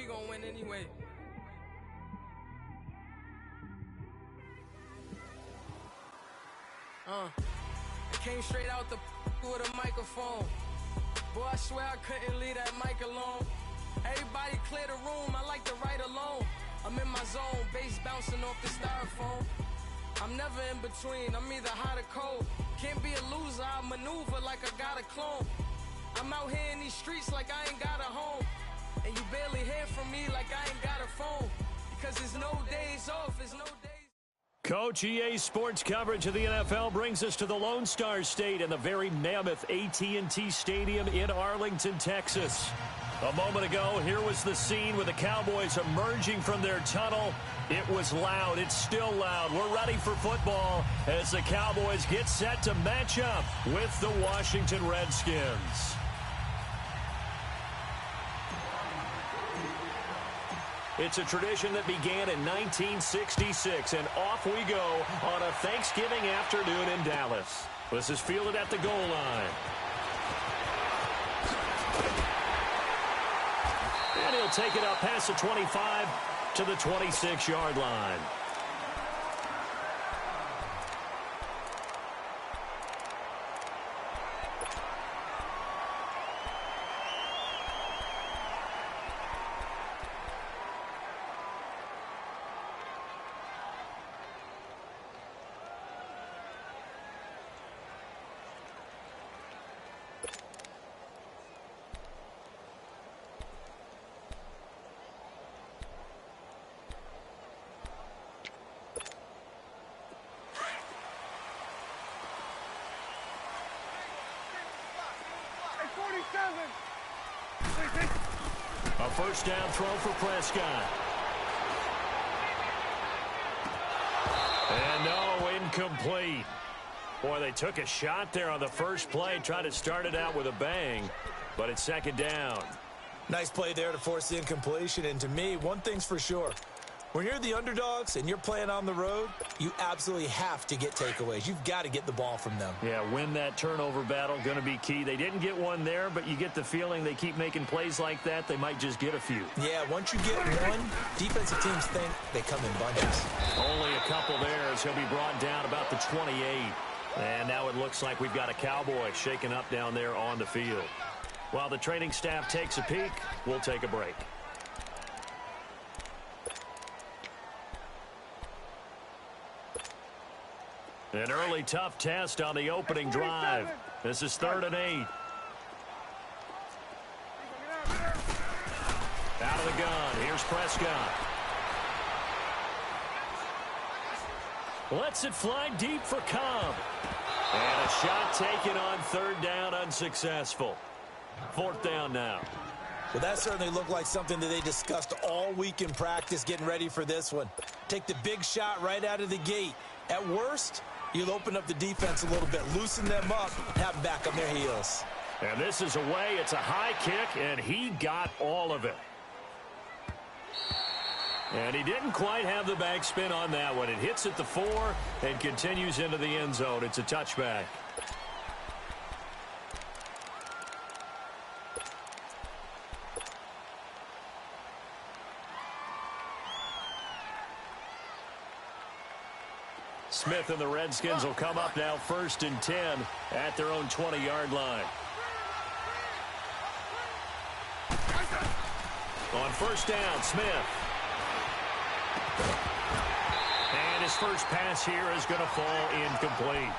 gonna win anyway. I came straight out the with a microphone. Boy, I swear I couldn't leave that mic alone. Everybody clear the room, I like to write alone. I'm in my zone, bass bouncing off the styrofoam. I'm never in between, I'm either hot or cold. Can't be a loser, I maneuver like I got a clone. I'm out here in these streets like I ain't got a home. And you barely hear from me like I ain't got a phone. Because there's no days off, there's no days. Coach, EA Sports coverage of the NFL brings us to the Lone Star State and the very mammoth AT&T Stadium in Arlington, Texas. A moment ago, here was the scene with the Cowboys emerging from their tunnel. It was loud. It's still loud. We're ready for football as the Cowboys get set to match up with the Washington Redskins. It's a tradition that began in 1966, and off we go on a Thanksgiving afternoon in Dallas. This is fielded at the goal line. And he'll take it out past the 25 to the 26-yard line. A first down throw for Prescott. And no, incomplete. Boy, they took a shot there on the first play, tried to start it out with a bang, but it's second down. Nice play there to force the incompletion, and to me, one thing's for sure. When you're the underdogs and you're playing on the road, you absolutely have to get takeaways. You've got to get the ball from them. Yeah, win that turnover battle, going to be key. They didn't get one there, but you get the feeling they keep making plays like that, they might just get a few. Yeah, once you get one, defensive teams think they come in bunches. Only a couple there as he'll be brought down about the 28. And now it looks like we've got a Cowboy shaken up down there on the field. While the training staff takes a peek, we'll take a break. An early tough test on the opening drive. This is 3rd and 8. Out of the gun. Here's Prescott. Lets it fly deep for Cobb. And a shot taken on 3rd down, unsuccessful. 4th down now. Well, that certainly looked like something that they discussed all week in practice getting ready for this one. Take the big shot right out of the gate. At worst, you'll open up the defense a little bit, loosen them up, have them back on their heels. And this is away. It's a high kick, and he got all of it. And he didn't quite have the backspin on that one. It hits at the 4 and continues into the end zone. It's a touchback. Smith and the Redskins will come up now 1st and 10 at their own 20-yard line. On 1st down, Smith. And his first pass here is going to fall incomplete.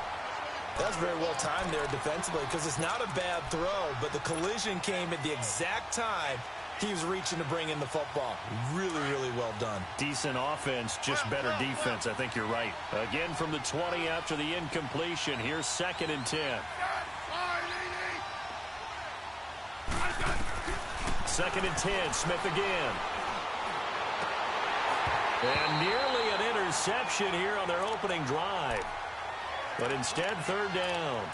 That's very well timed there defensively because it's not a bad throw, but the collision came at the exact time he was reaching to bring in the football. Really, really well done. Decent offense, just better defense. I think you're right. Again from the 20 after the incompletion. Here's 2nd and 10. 2nd and 10. Smith again. And nearly an interception here on their opening drive. But instead, 3rd down.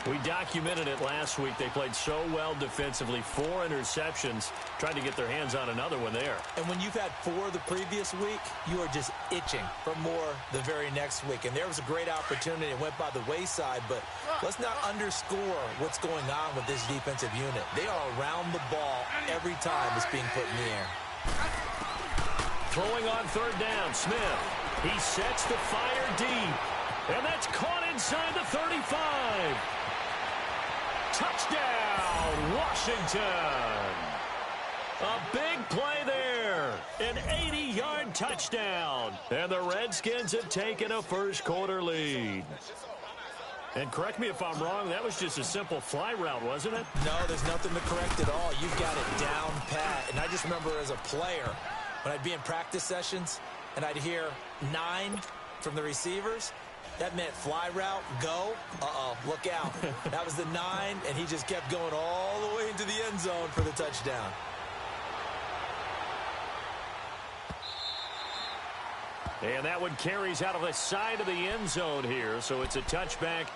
We documented it last week. They played so well defensively. 4 interceptions. Tried to get their hands on another one there. And when you've had 4 the previous week, you are just itching for more the very next week. And there was a great opportunity. It went by the wayside, but let's not underscore what's going on with this defensive unit. They are around the ball every time it's being put in the air. Throwing on 3rd down, Smith. He sets the fire deep. And that's caught inside the 35. Touchdown, Washington. A big play there. An 80-yard touchdown. And the Redskins have taken a first-quarter lead. And correct me if I'm wrong, that was just a simple fly route, wasn't it? No, there's nothing to correct at all. You've got it down pat. And I just remember as a player, when I'd be in practice sessions and I'd hear 9 from the receivers, that meant fly route, go. Uh-oh, look out. That was the 9, and he just kept going all the way into the end zone for the touchdown. And that one carries out of the side of the end zone here, so it's a touchback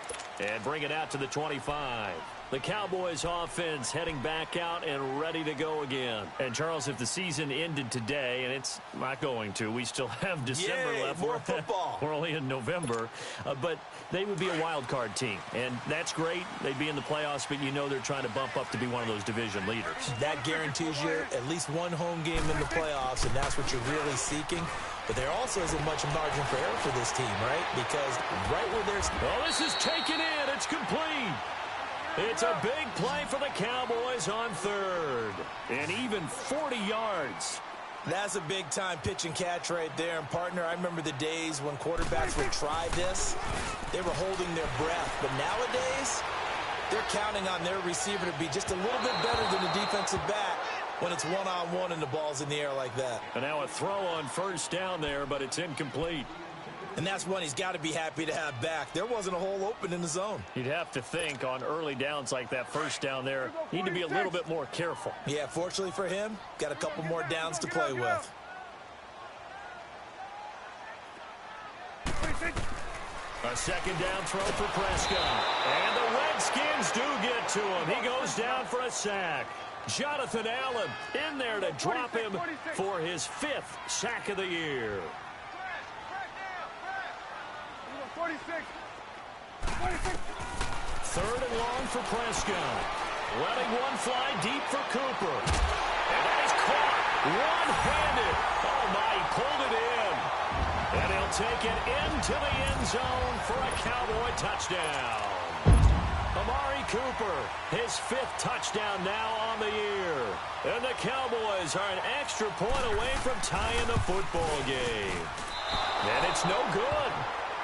and bring it out to the 25. The Cowboys offense heading back out and ready to go again. And, Charles, if the season ended today, and it's not going to, we still have December left. More football. We're only in November. But they would be a wild card team. And that's great. They'd be in the playoffs, but you know they're trying to bump up to be one of those division leaders. That guarantees you at least one home game in the playoffs, and that's what you're really seeking. But there also isn't much margin for error for this team, right? Because right where there's... Well, this is taken in. It's complete. It's a big play for the Cowboys on 3rd. And even 40 yards. That's a big-time pitch and catch right there. And, partner, I remember the days when quarterbacks would try this. They were holding their breath. But nowadays, they're counting on their receiver to be just a little bit better than the defensive back when it's one-on-one and the ball's in the air like that. And now a throw on 1st down there, but it's incomplete. And that's one he's got to be happy to have back. There wasn't a hole open in the zone. You'd have to think on early downs like that 1st down there, need to be a little bit more careful. Yeah, fortunately for him, got a couple more downs to play with. A 2nd down throw for Prescott. And the Redskins do get to him. He goes down for a sack. Jonathan Allen in there to drop him for his 5th sack of the year. 3rd and long for Prescott. Letting one fly deep for Cooper. And that is caught one-handed. Oh, my, he pulled it in. And he'll take it into the end zone for a Cowboy touchdown. Amari Cooper, his 5th touchdown now on the year. And the Cowboys are an extra point away from tying the football game. And it's no good.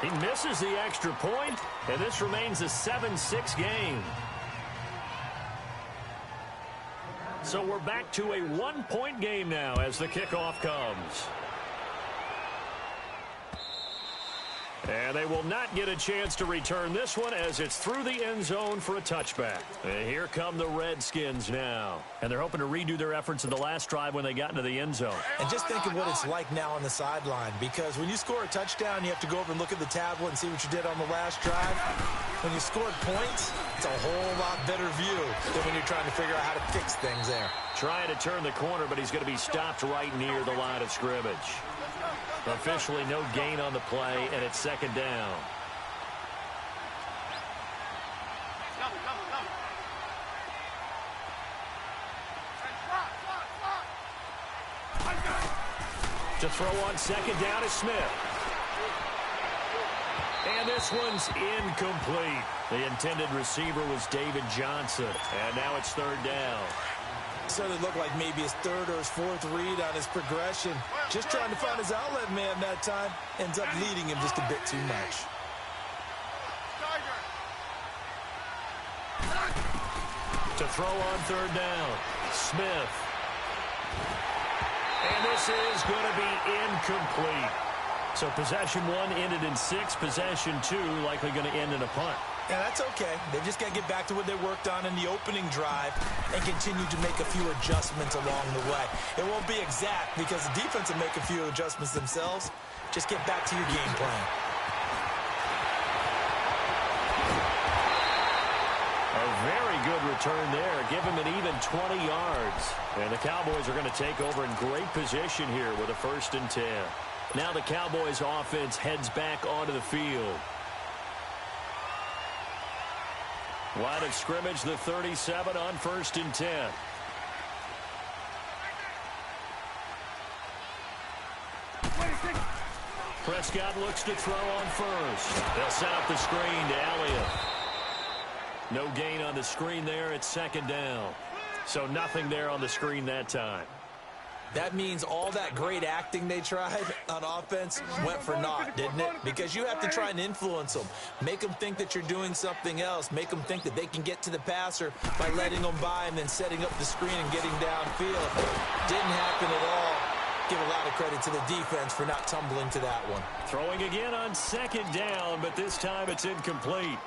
He misses the extra point, and this remains a 7-6 game. So we're back to a 1-point game now as the kickoff comes. And they will not get a chance to return this one as it's through the end zone for a touchback. And here come the Redskins now. And they're hoping to redo their efforts in the last drive when they got into the end zone. And just think of what it's like now on the sideline, because when you score a touchdown, you have to go over and look at the tablet and see what you did on the last drive. When you scored points, it's a whole lot better view than when you're trying to figure out how to fix things there. Trying to turn the corner, but he's going to be stopped right near the line of scrimmage. Officially no gain on the play, and it's 2nd down. To throw on 2nd down is Smith. And this one's incomplete. The intended receiver was David Johnson, and now it's 3rd down. So it looked like maybe his 3rd or his 4th read on his progression. Just trying to find his outlet man that time. Ends up leading him just a bit too much. To throw on 3rd down, Smith. And this is going to be incomplete. So possession 1 ended in 6. Possession 2 likely going to end in a punt. Yeah, that's okay. They just got to get back to what they worked on in the opening drive and continue to make a few adjustments along the way. It won't be exact because the defense will make a few adjustments themselves. Just get back to your game plan. good return there. Give him an even 20 yards. And the Cowboys are going to take over in great position here with a 1st and 10. Now the Cowboys offense heads back onto the field. Line of scrimmage, the 37 on 1st and 10. Prescott looks to throw on 1st. They'll set up the screen to Elliott. No gain on the screen there. It's 2nd down. So nothing there on the screen that time. That means all that great acting they tried on offense went for naught, didn't it? Because you have to try and influence them. Make them think that you're doing something else. Make them think that they can get to the passer by letting them by and then setting up the screen and getting downfield. Didn't happen at all. Give a lot of credit to the defense for not tumbling to that one. Throwing again on 2nd down, but this time it's incomplete.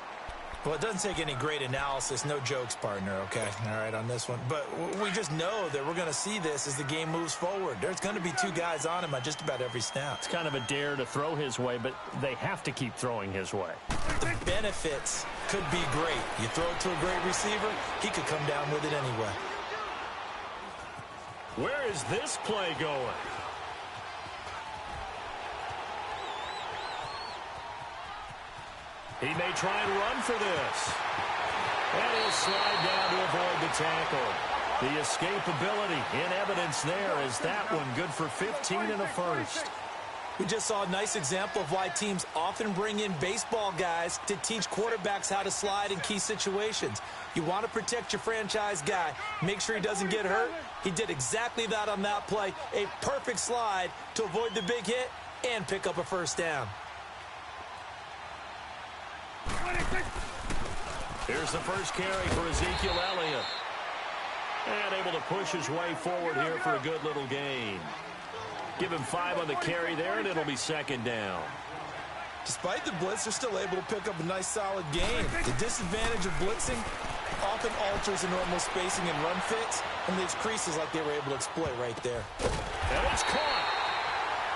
Well, it doesn't take any great analysis. No jokes, partner, okay? All right, on this one. But we just know that we're going to see this as the game moves forward. There's going to be 2 guys on him on just about every snap. It's kind of a dare to throw his way, but they have to keep throwing his way. The benefits could be great. You throw it to a great receiver, he could come down with it anyway. Where is this play going? He may try and run for this. And he'll slide down to avoid the tackle. The escapability in evidence there is that one good for 15 and a 1st. We just saw a nice example of why teams often bring in baseball guys to teach quarterbacks how to slide in key situations. You want to protect your franchise guy. Make sure he doesn't get hurt. He did exactly that on that play. A perfect slide to avoid the big hit and pick up a 1st down. Here's the first carry for Ezekiel Elliott. And able to push his way forward here for a good little gain. Give him 5 on the carry there, and it'll be 2nd down. Despite the blitz, they're still able to pick up a nice, solid gain. The disadvantage of blitzing often alters the normal spacing and run fits, and leaves creases like they were able to exploit right there. And it's caught.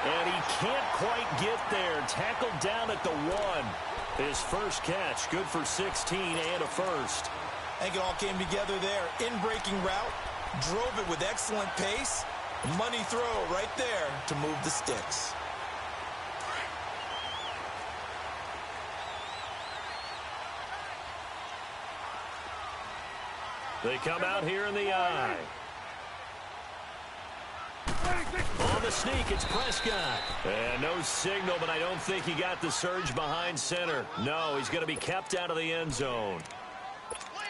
And he can't quite get there. Tackled down at the 1. His first catch, good for 16 and a 1st. I think it all came together there. In-breaking route, drove it with excellent pace. Money throw right there to move the sticks. They come out here in the eye. On the sneak, it's Prescott. And no signal, but I don't think he got the surge behind center. No, he's going to be kept out of the end zone.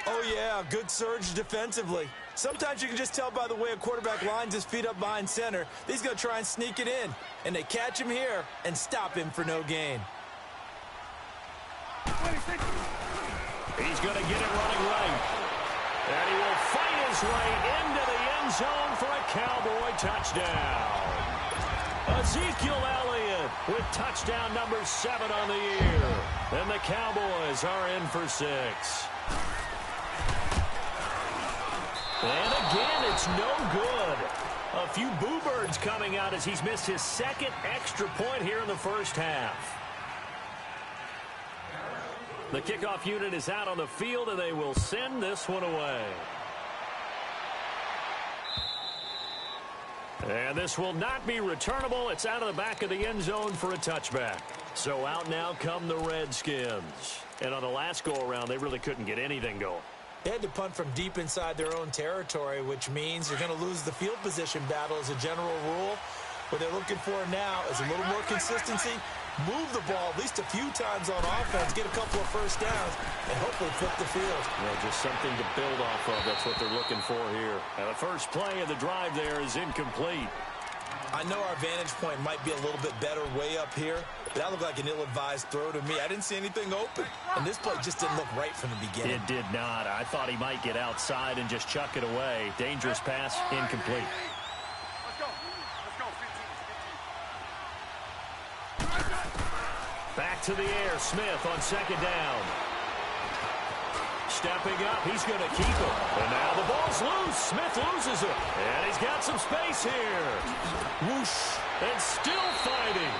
Oh, yeah, good surge defensively. Sometimes you can just tell by the way a quarterback lines his feet up behind center. He's going to try and sneak it in. And they catch him here and stop him for no gain. He's going to get it running right. And he will fight his way into the end zone for a Cowboy touchdown. Ezekiel Elliott with touchdown number 7 on the year. And the Cowboys are in for 6. And again, it's no good. A few boo birds coming out as he's missed his 2nd extra point here in the first half. The kickoff unit is out on the field, and they will send this one away. And this will not be returnable. It's out of the back of the end zone for a touchback. So out now come the Redskins. And on the last go-around, they really couldn't get anything going. They had to punt from deep inside their own territory, which means you're going to lose the field position battle as a general rule. What they're looking for now is a little more consistency, move the ball at least a few times on offense, get a couple of first downs, and hopefully flip the field. Well, just something to build off of. That's what they're looking for here. And the first play of the drive there is incomplete. I know our vantage point might be a little bit better way up here, but that looked like an ill-advised throw to me. I didn't see anything open, and this play just didn't look right from the beginning. It did not. I thought he might get outside and just chuck it away. Dangerous pass, incomplete. Back to the air, Smith on 2nd down. Stepping up, he's going to keep it. And now the ball's loose. Smith loses it. And he's got some space here. Whoosh. And still fighting.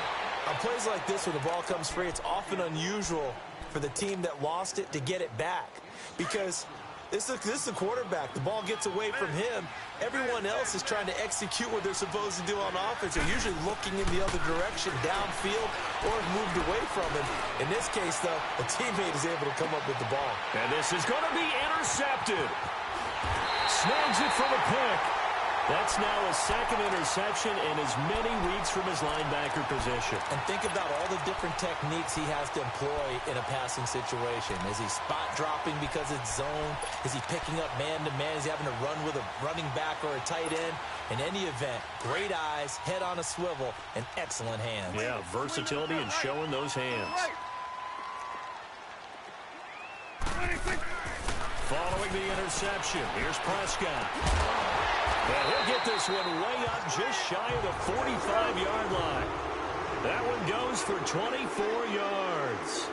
On plays like this, when the ball comes free, it's often unusual for the team that lost it to get it back. Because This is the quarterback. The ball gets away from him. Everyone else is trying to execute what they're supposed to do on offense. They're usually looking in the other direction, downfield, or moved away from him. In this case, though, a teammate is able to come up with the ball. And this is going to be intercepted. Snags it from a pick. That's now a second interception in as many weeks from his linebacker position. And think about all the different techniques he has to employ in a passing situation. Is he spot dropping because it's zone? Is he picking up man-to-man? Is he having to run with a running back or a tight end? In any event, great eyes, head on a swivel, and excellent hands. Yeah, versatility and showing those hands. Following the interception, here's Prescott. And he'll get this one way up just shy of the 45-yard line. That one goes for 24 yards.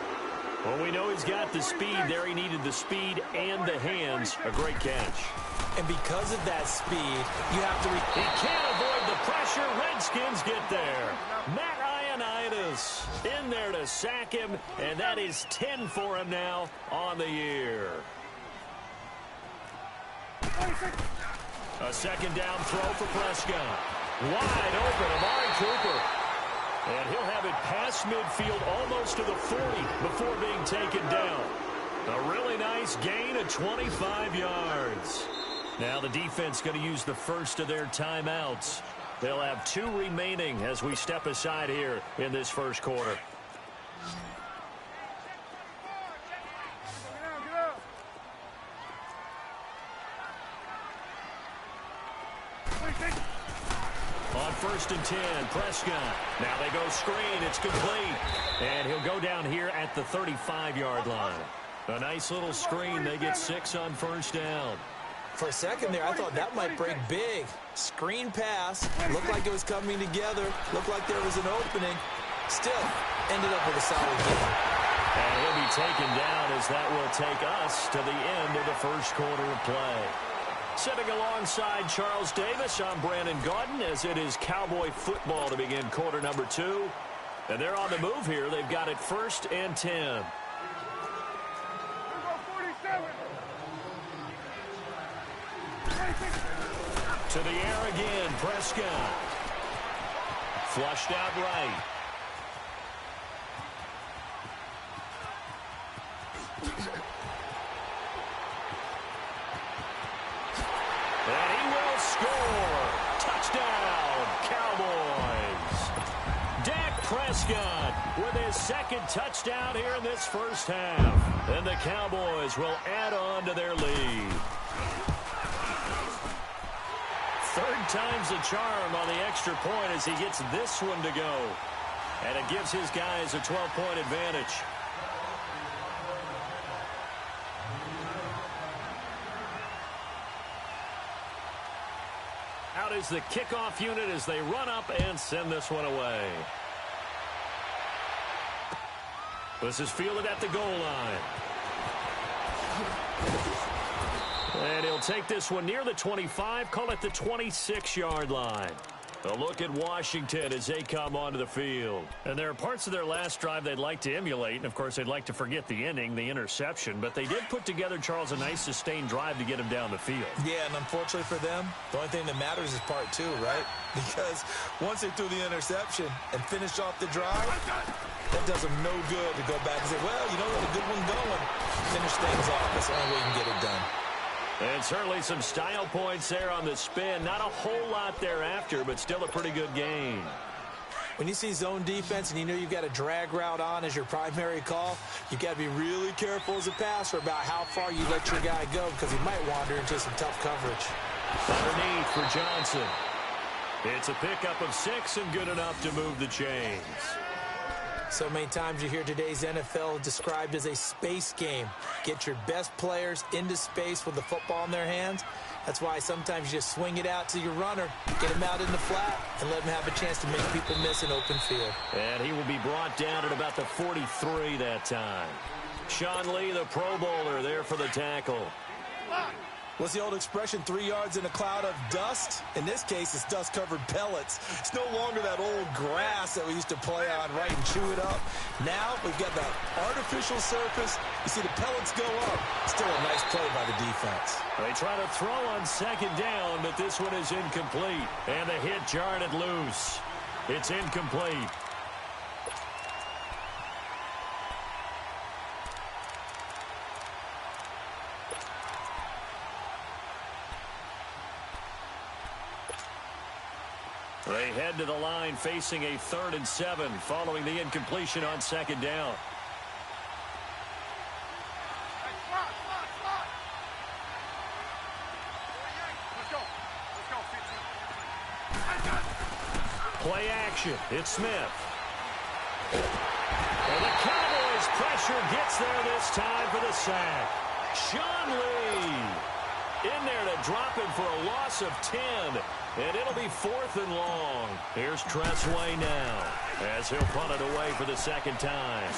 Well, we know he's got the speed there. He needed the speed and the hands. A great catch. And because of that speed, you have to... He can't avoid the pressure. Redskins get there. Matt Ioannidis in there to sack him, and that is 10 for him now on the year. A second down throw for Prescott. Wide open, Amari Cooper. And he'll have it past midfield almost to the 40 before being taken down. A really nice gain of 25 yards. Now the defense going to use the first of their timeouts. They'll have 2 remaining as we step aside here in this first quarter. On 1st and 10, Prescott. Now they go screen. It's complete. And he'll go down here at the 35-yard line. A nice little screen. They get 6 on 1st down. For a second there, I thought that might break big. Screen pass. Looked like it was coming together. Looked like there was an opening. Still, ended up with a solid game. And he'll be taken down as that will take us to the end of the first quarter of play. Sitting alongside Charles Davis, I'm Brandon Gaudin as it is Cowboy football to begin quarter number 2. And they're on the move here. They've got it 1st and 10. To the air again, Prescott. Flushed out right. And he will score. Touchdown, Cowboys. Dak Prescott with his second touchdown here in this first half. And the Cowboys will add on to their lead. 3rd time's the charm on the extra point as he gets this one to go. And it gives his guys a 12-point advantage. Out is the kickoff unit as they run up and send this one away. This is fielded at the goal line. And he'll take this one near the 25, call it the 26-yard line. A look at Washington as they come onto the field. And there are parts of their last drive they'd like to emulate. And, of course, they'd like to forget the inning, the interception. But they did put together, Charles, a nice sustained drive to get him down the field. Yeah, and unfortunately for them, the only thing that matters is part 2, right? Because once they threw the interception and finished off the drive, that does them no good to go back and say, well, you know what, a good one going. Finish things off. That's the only way you can get it done. And certainly some style points there on the spin. Not a whole lot thereafter, but still a pretty good game. When you see zone defense and you know you've got a drag route on as your primary call, you've got to be really careful as a passer about how far you let your guy go because he might wander into some tough coverage. Underneath for Johnson. It's a pickup of 6 and good enough to move the chains. So many times you hear today's NFL described as a space game. Get your best players into space with the football in their hands. That's why sometimes you just swing it out to your runner, get him out in the flat, and let him have a chance to make people miss an open field. And he will be brought down at about the 43 that time. Sean Lee, the Pro Bowler, there for the tackle. What's the old expression, 3 yards in a cloud of dust? In this case, it's dust-covered pellets. It's no longer that old grass that we used to play on, right, and chew it up. Now we've got that artificial surface. You see the pellets go up. Still a nice play by the defense. They try to throw on second down, but this one is incomplete. And the hit jarred it loose. It's incomplete. They head to the line facing a 3rd and 7 following the incompletion on second down. Play action. It's Smith. And the Cowboys pressure gets there this time for the sack. Sean Lee in there to drop him for a loss of 10. And it'll be 4th and long. Here's Tressway now as he'll punt it away for the second time.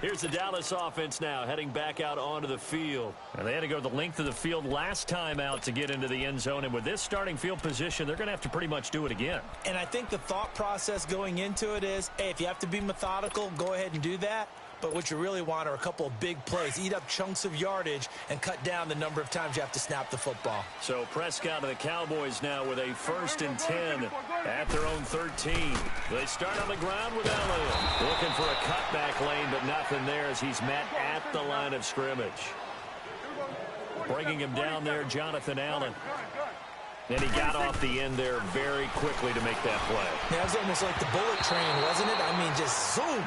Here's the Dallas offense now heading back out onto the field. And they had to go the length of the field last time out to get into the end zone. And with this starting field position, they're going to have to pretty much do it again. And I think the thought process going into it is, hey, if you have to be methodical, go ahead and do that. But what you really want are a couple of big plays. Eat up chunks of yardage and cut down the number of times you have to snap the football. So Prescott and the Cowboys now with a 1st and 10 at their own 13. They start on the ground with Elliott. Looking for a cutback lane, but nothing there as he's met at the line of scrimmage. Bringing him down there, Jonathan Allen. And he got off the end there very quickly to make that play. Yeah, it was almost like the bullet train, wasn't it? I mean, just zoom.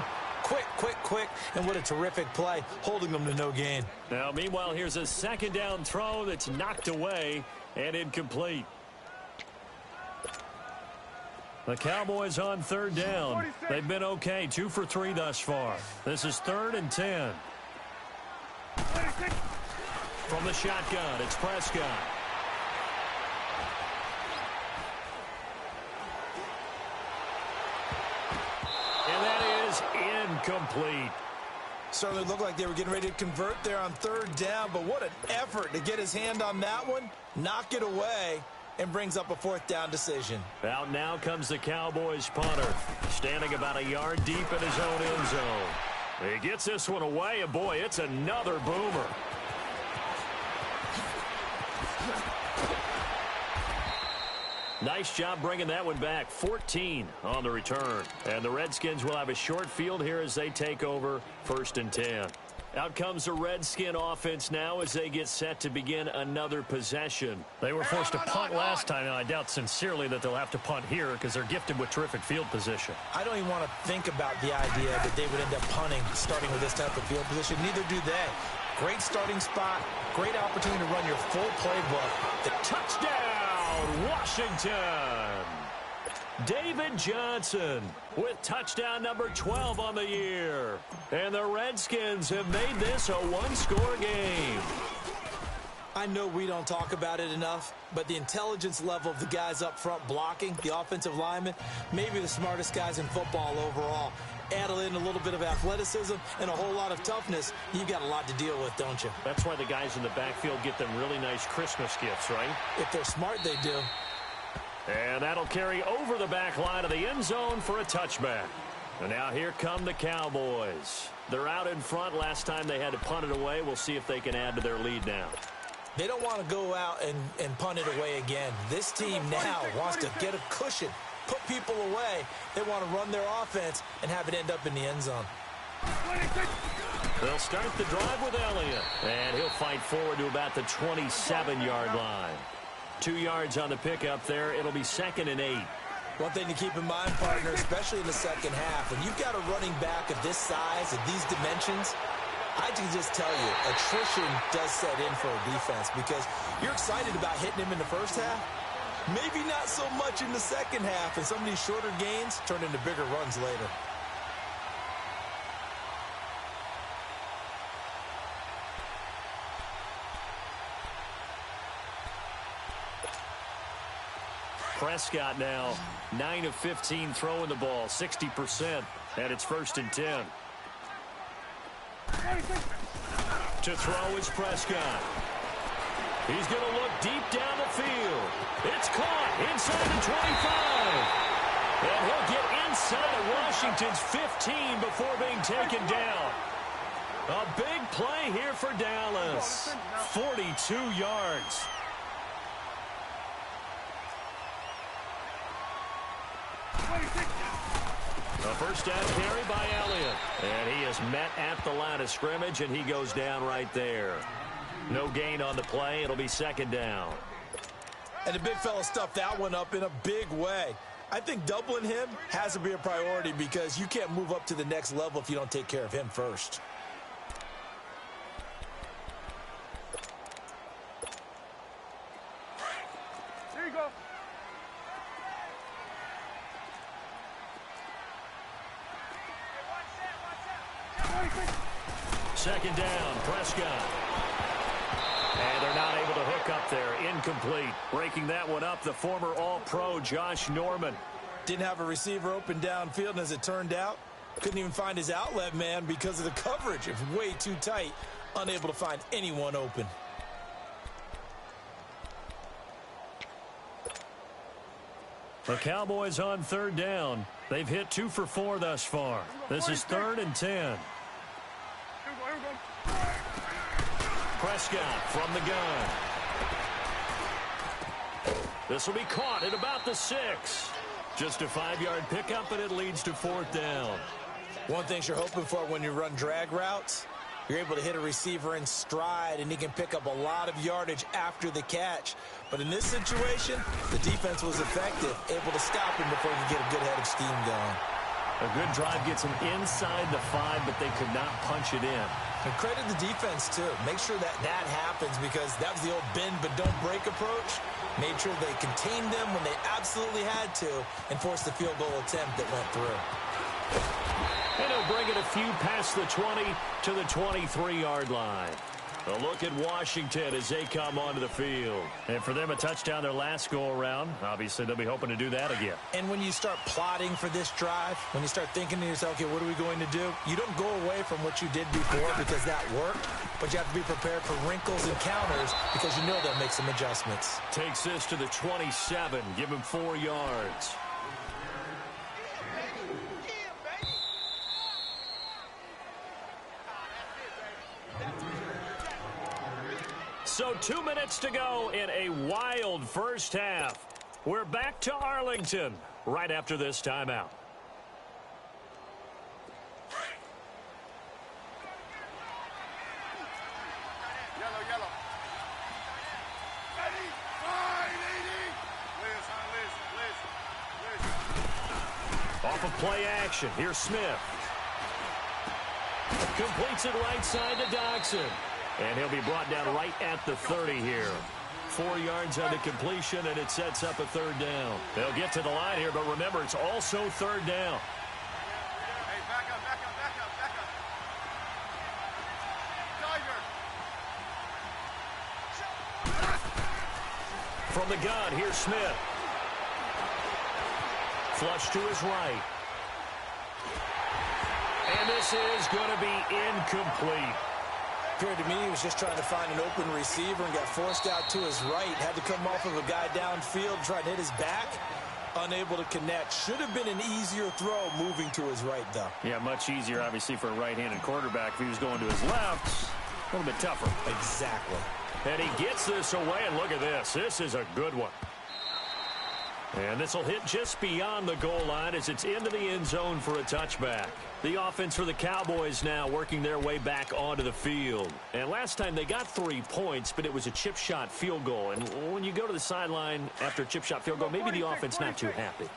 Quick, and what a terrific play, holding them to no gain. Now, meanwhile, here's a second down throw that's knocked away and incomplete. The Cowboys on 3rd down. They've been okay, 2 for 3 thus far. This is 3rd and 10. From the shotgun, it's Prescott. And that is incomplete. Certainly looked like they were getting ready to convert there on 3rd down, but what an effort to get his hand on that one, knock it away, and brings up a 4th down decision. Out now comes the Cowboys punter, standing about a yard deep in his own end zone. He gets this one away, and boy, it's another boomer. Nice job bringing that one back. 14 on the return. And the Redskins will have a short field here as they take over 1st and 10. Out comes the Redskin offense now as they get set to begin another possession. They were forced to punt last time, and I doubt sincerely that they'll have to punt here because they're gifted with terrific field position. I don't even want to think about the idea that they would end up punting starting with this type of field position. Neither do they. Great starting spot, great opportunity to run your full playbook. The touchdown, Washington! David Johnson with touchdown number 12 on the year. And the Redskins have made this a one-score game. I know we don't talk about it enough, but the intelligence level of the guys up front blocking, the offensive linemen, maybe the smartest guys in football overall. Add in a little bit of athleticism and a whole lot of toughness, you've got a lot to deal with, don't you? That's why the guys in the backfield get them really nice Christmas gifts, right? If they're smart, they do. And that'll carry over the back line of the end zone for a touchback. And now here come the Cowboys. They're out in front. Last time they had to punt it away. We'll see if they can add to their lead now. They don't want to go out and punt it away again. This team now wants to get a cushion, put people away. They want to run their offense and have it end up in the end zone. They'll start the drive with Elliott. And he'll fight forward to about the 27-yard line. 2 yards on the pickup there. It'll be 2nd and 8. One thing to keep in mind, partner, especially in the second half, when you've got a running back of this size and these dimensions, I can just tell you, attrition does set in for a defense because you're excited about hitting him in the first half. Maybe not so much in the second half, and some of these shorter gains turn into bigger runs later. Prescott now 9 of 15 throwing the ball, 60%, and it's 1st and 10. To throw is Prescott. He's going to look deep down the field. It's caught inside the 25. And he'll get inside of Washington's 15 before being taken down. A big play here for Dallas. 42 yards. A first down carry by Elliott. And he is met at the line of scrimmage, and he goes down right there. No gain on the play. It'll be second down. And the big fella stuffed that one up in a big way. I think doubling him has to be a priority because you can't move up to the next level if you don't take care of him first. There you go. Second down, Prescott. And they're not able to hook up there. Incomplete. Breaking that one up, the former All-Pro Josh Norman. Didn't have a receiver open downfield, and as it turned out, couldn't even find his outlet man because of the coverage. It was way too tight, unable to find anyone open. The Cowboys on third down. They've hit 2 for 4 thus far. This is 3rd and 10. Prescott from the gun. This will be caught at about the 6. Just a 5-yard pickup, and it leads to 4th down. One thing you're hoping for when you run drag routes, you're able to hit a receiver in stride, and he can pick up a lot of yardage after the catch. But in this situation, the defense was effective, able to stop him before he could get a good head of steam going. A good drive gets him inside the 5, but they could not punch it in. And credit the defense, too. Make sure that happens because that was the old bend but don't break approach. Made sure they contained them when they absolutely had to and forced the field goal attempt that went through. And he'll bring it a few past the 20 to the 23-yard line. A look at Washington as they come onto the field. And for them, a touchdown their last go-around. Obviously, they'll be hoping to do that again. And when you start plotting for this drive, when you start thinking to yourself, okay, what are we going to do? You don't go away from what you did before because that worked, but you have to be prepared for wrinkles and counters because you know they'll make some adjustments. Takes this to the 27. Give him 4 yards. So 2 minutes to go in a wild first half. We're back to Arlington right after this timeout. Yellow. Off of play action. Here's Smith. Completes it right side to Dodson. And he'll be brought down right at the 30 here. 4 yards on the completion, and it sets up a 3rd down. They'll get to the line here, but remember, it's also 3rd down. Hey, back up. Tiger. From the gun, here's Smith. Flush to his right. And this is going to be incomplete. Appeared to me he was just trying to find an open receiver and got forced out to his right. Had to come off of a guy downfield, trying to hit his back. Unable to connect. Should have been an easier throw moving to his right, though. Yeah, much easier, obviously, for a right-handed quarterback. If he was going to his left, a little bit tougher. Exactly. And he gets this away, and look at this. This is a good one. And this will hit just beyond the goal line as it's into the end zone for a touchback. The offense for the Cowboys now working their way back onto the field. And last time they got 3 points, but it was a chip shot field goal. And when you go to the sideline after a chip shot field goal, maybe the offense not too happy.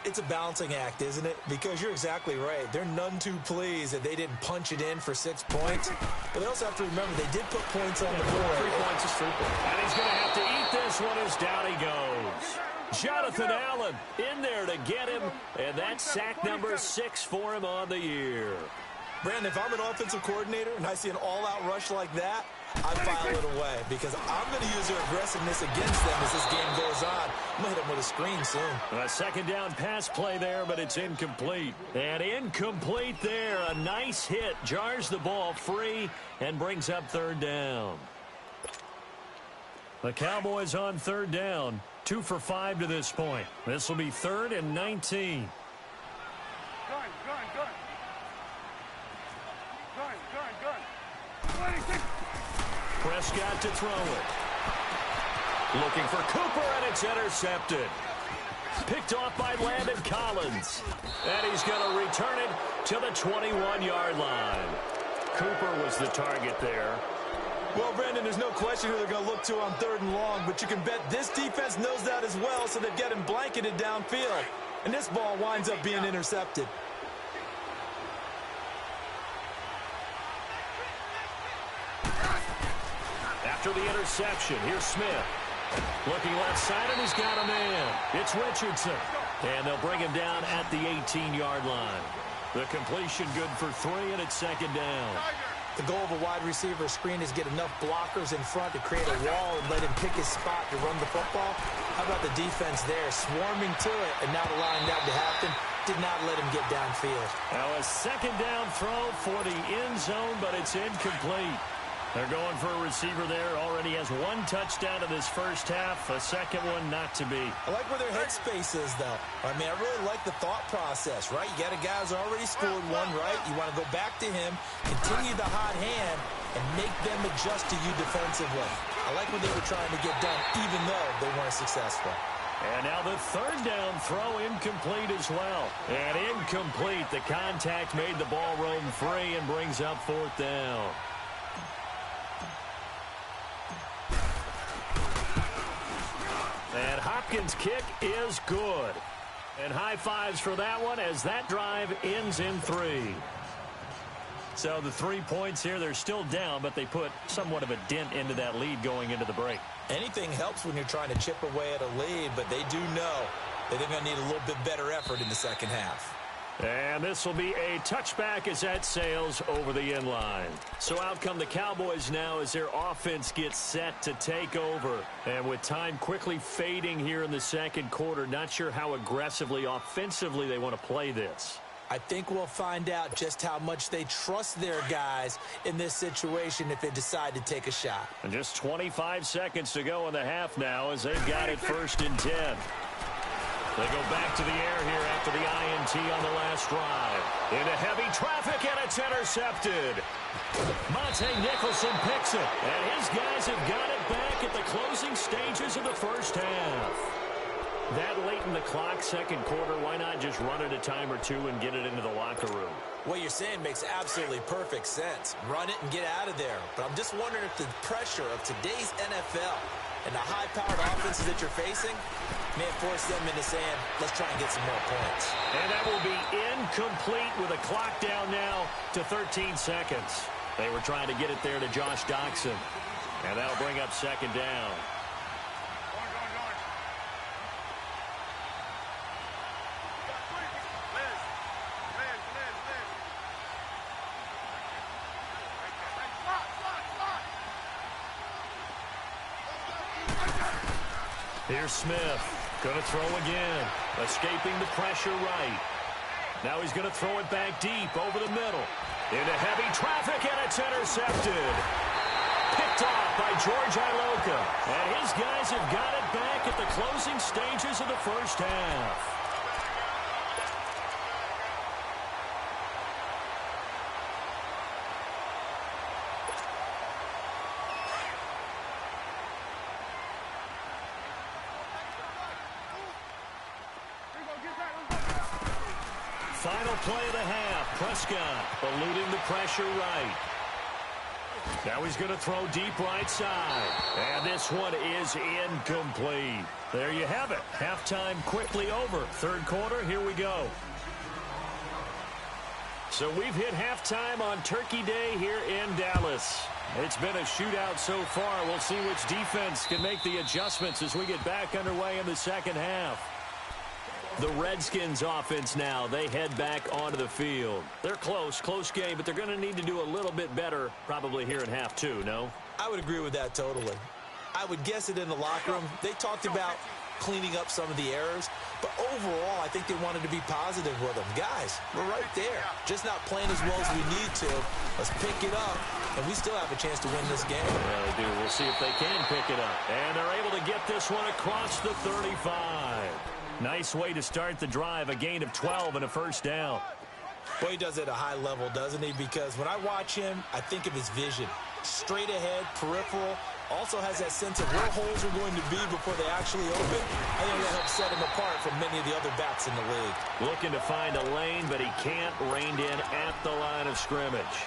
It's a balancing act, isn't it? Because you're exactly right. They're none too pleased that they didn't punch it in for 6 points. But they also have to remember they did put points on the board. 3 points is 3 points. And he's going to have to eat this one as down he goes. Jonathan Allen in there to get him, and that's sack number 6 for him on the year. Brandon, if I'm an offensive coordinator and I see an all-out rush like that, I file it away because I'm going to use their aggressiveness against them as this game goes on. I'm going to hit them with a screen soon. A second down pass play there, but it's incomplete. And incomplete there. A nice hit. Jars the ball free and brings up third down. The Cowboys on third down. 2 for 5 to this point. This will be 3rd and 19. Prescott to throw it. Looking for Cooper, and it's intercepted. Picked off by Landon Collins. And he's going to return it to the 21-yard line. Cooper was the target there. Well, Brendan, there's no question who they're going to look to on 3rd and long, but you can bet this defense knows that as well, so they've got him blanketed downfield. And this ball winds up being intercepted. After the interception, here's Smith. Looking left side, and he's got a man. It's Richardson. And they'll bring him down at the 18-yard line. The completion good for 3, and it's 2nd down. The goal of a wide receiver screen is get enough blockers in front to create a wall and let him pick his spot to run the football. How about the defense there, swarming to it and not allowing that to happen? Did not let him get downfield. Now a 2nd down throw for the end zone, but it's incomplete. They're going for a receiver there. Already has 1 touchdown in this first half. A second one not to be. I like where their headspace is, though. I mean, I really like the thought process, right? You got a guy who's already scored 1, right? You want to go back to him, continue the hot hand, and make them adjust to you defensively. I like what they were trying to get done, even though they weren't successful. And now the 3rd down throw incomplete as well. And incomplete. The contact made the ball roam free and brings up 4th down. And Hopkins' kick is good. And high fives for that one as that drive ends in 3. So the 3 points here, they're still down, but they put somewhat of a dent into that lead going into the break. Anything helps when you're trying to chip away at a lead, but they do know that they're going to need a little bit better effort in the second half. And this will be a touchback as that sails over the end line. So out come the Cowboys now as their offense gets set to take over. And with time quickly fading here in the second quarter, not sure how aggressively offensively they want to play this. I think we'll find out just how much they trust their guys in this situation if they decide to take a shot. And just 25 seconds to go in the half now as they've got it 1st and 10. They go back to the air here after the INT on the last drive. Into heavy traffic, and it's intercepted. Monte Nicholson picks it, and his guys have got it back at the closing stages of the first half. That late in the clock, second quarter, why not just run it a time or 2 and get it into the locker room? What you're saying makes absolutely perfect sense. Run it and get out of there. But I'm just wondering if the pressure of today's NFL and the high-powered offenses that you're facing may force them into saying, let's try and get some more points. And that will be incomplete with a clock down now to 13 seconds. They were trying to get it there to Josh Doxson. And that'll bring up 2nd down. Here's Smith. Going to throw again. Escaping the pressure right. Now he's going to throw it back deep over the middle. Into heavy traffic, and it's intercepted. Picked off by George Iloka. And his guys have got it back at the closing stages of the first half. Final play of the half. Prescott eluding the pressure right. Now he's going to throw deep right side. And this one is incomplete. There you have it. Halftime quickly over. Third quarter, here we go. So we've hit halftime on Turkey Day here in Dallas. It's been a shootout so far. We'll see which defense can make the adjustments as we get back underway in the second half. The Redskins offense now, they head back onto the field. They're close game, but they're going to need to do a little bit better probably here in half 2, no? I would agree with that totally. I would guess it in the locker room. They talked about cleaning up some of the errors, but overall, I think they wanted to be positive with them. Guys, we're right there. Just not playing as well as we need to. Let's pick it up, and we still have a chance to win this game. Yeah, they do. We'll see if they can pick it up. And they're able to get this one across the 35. Nice way to start the drive, a gain of 12 and a first down. Boy, he does it at a high level, doesn't he? Because when I watch him, I think of his vision. Straight ahead, peripheral, also has that sense of where holes are going to be before they actually open. I think that helps set him apart from many of the other backs in the league. Looking to find a lane, but he can't, reined in at the line of scrimmage.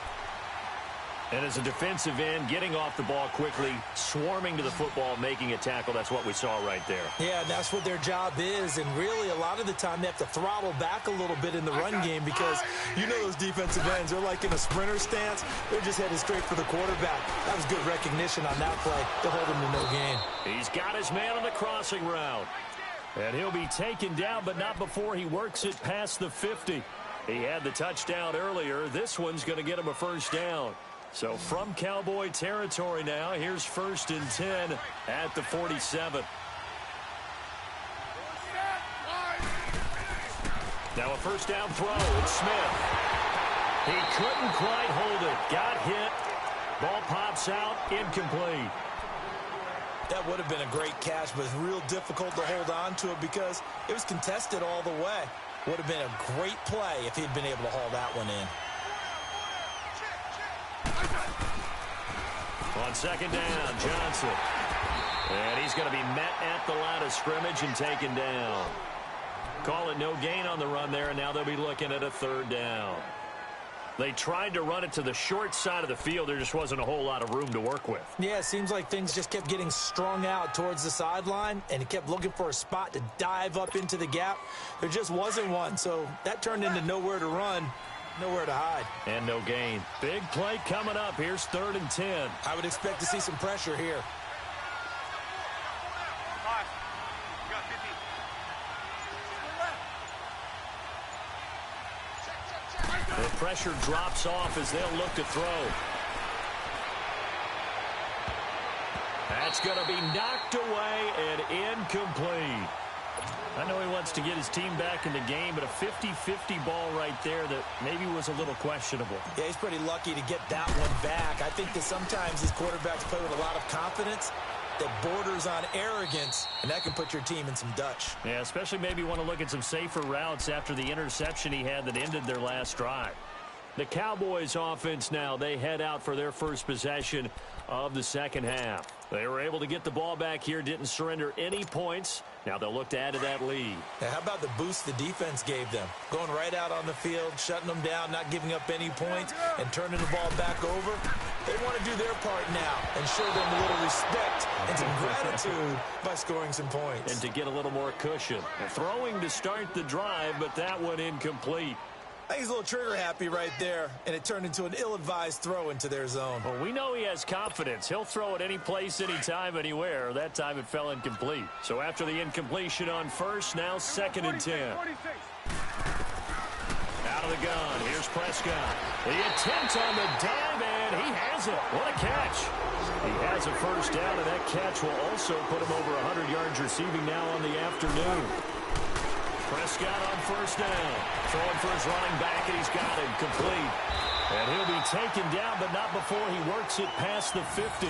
And as a defensive end, getting off the ball quickly, swarming to the football, making a tackle, that's what we saw right there. Yeah, and that's what their job is. And really, a lot of the time, they have to throttle back a little bit in the run game because you know those defensive ends, they're like in a sprinter stance. They're just headed straight for the quarterback. That was good recognition on that play to hold him to no gain. He's got his man on the crossing route. And he'll be taken down, but not before he works it past the 50. He had the touchdown earlier. This one's going to get him a first down. So from Cowboy territory now, here's 1st and 10 at the 47. Now a first down throw. It's Smith. He couldn't quite hold it. Got hit. Ball pops out. Incomplete. That would have been a great catch, but it's real difficult to hold on to it because it was contested all the way. Would have been a great play if he'd been able to haul that one in. On second down, Johnson. And he's going to be met at the line of scrimmage and taken down. Call it no gain on the run there, and now they'll be looking at a 3rd down. They tried to run it to the short side of the field. There just wasn't a whole lot of room to work with. Yeah, it seems like things just kept getting strung out towards the sideline, and he kept looking for a spot to dive up into the gap. There just wasn't one, so that turned into nowhere to run. Nowhere to hide. And no gain. Big play coming up. Here's 3rd and 10. I would expect to see some pressure here. The pressure drops off as they'll look to throw. That's going to be knocked away and incomplete. I know he wants to get his team back in the game, but a 50-50 ball right there that maybe was a little questionable. Yeah, he's pretty lucky to get that one back. I think that sometimes these quarterbacks play with a lot of confidence that borders on arrogance, and that can put your team in some Dutch. Yeah, especially maybe want to look at some safer routes after the interception he had that ended their last drive. The Cowboys offense now, they head out for their first possession of the second half. They were able to get the ball back here, didn't surrender any points. Now they'll look to add to that lead. Now, how about the boost the defense gave them? Going right out on the field, shutting them down, not giving up any points, and turning the ball back over. They want to do their part now and show them a little respect and some gratitude by scoring some points. And to get a little more cushion. Throwing to start the drive, but that one incomplete. I think he's a little trigger happy right there, and it turned into an ill-advised throw into their zone. Well, we know he has confidence. He'll throw it any place, anytime, anywhere. That time it fell incomplete. So after the incompletion on first, now 2nd and 10. Out of the gun, here's Prescott. The attempt on the dive, and he has it. What a catch. He has a first down, and that catch will also put him over 100 yards receiving now on the afternoon. Prescott on first down. Throwing for his running back, and he's got it complete. And he'll be taken down, but not before he works it past the 50.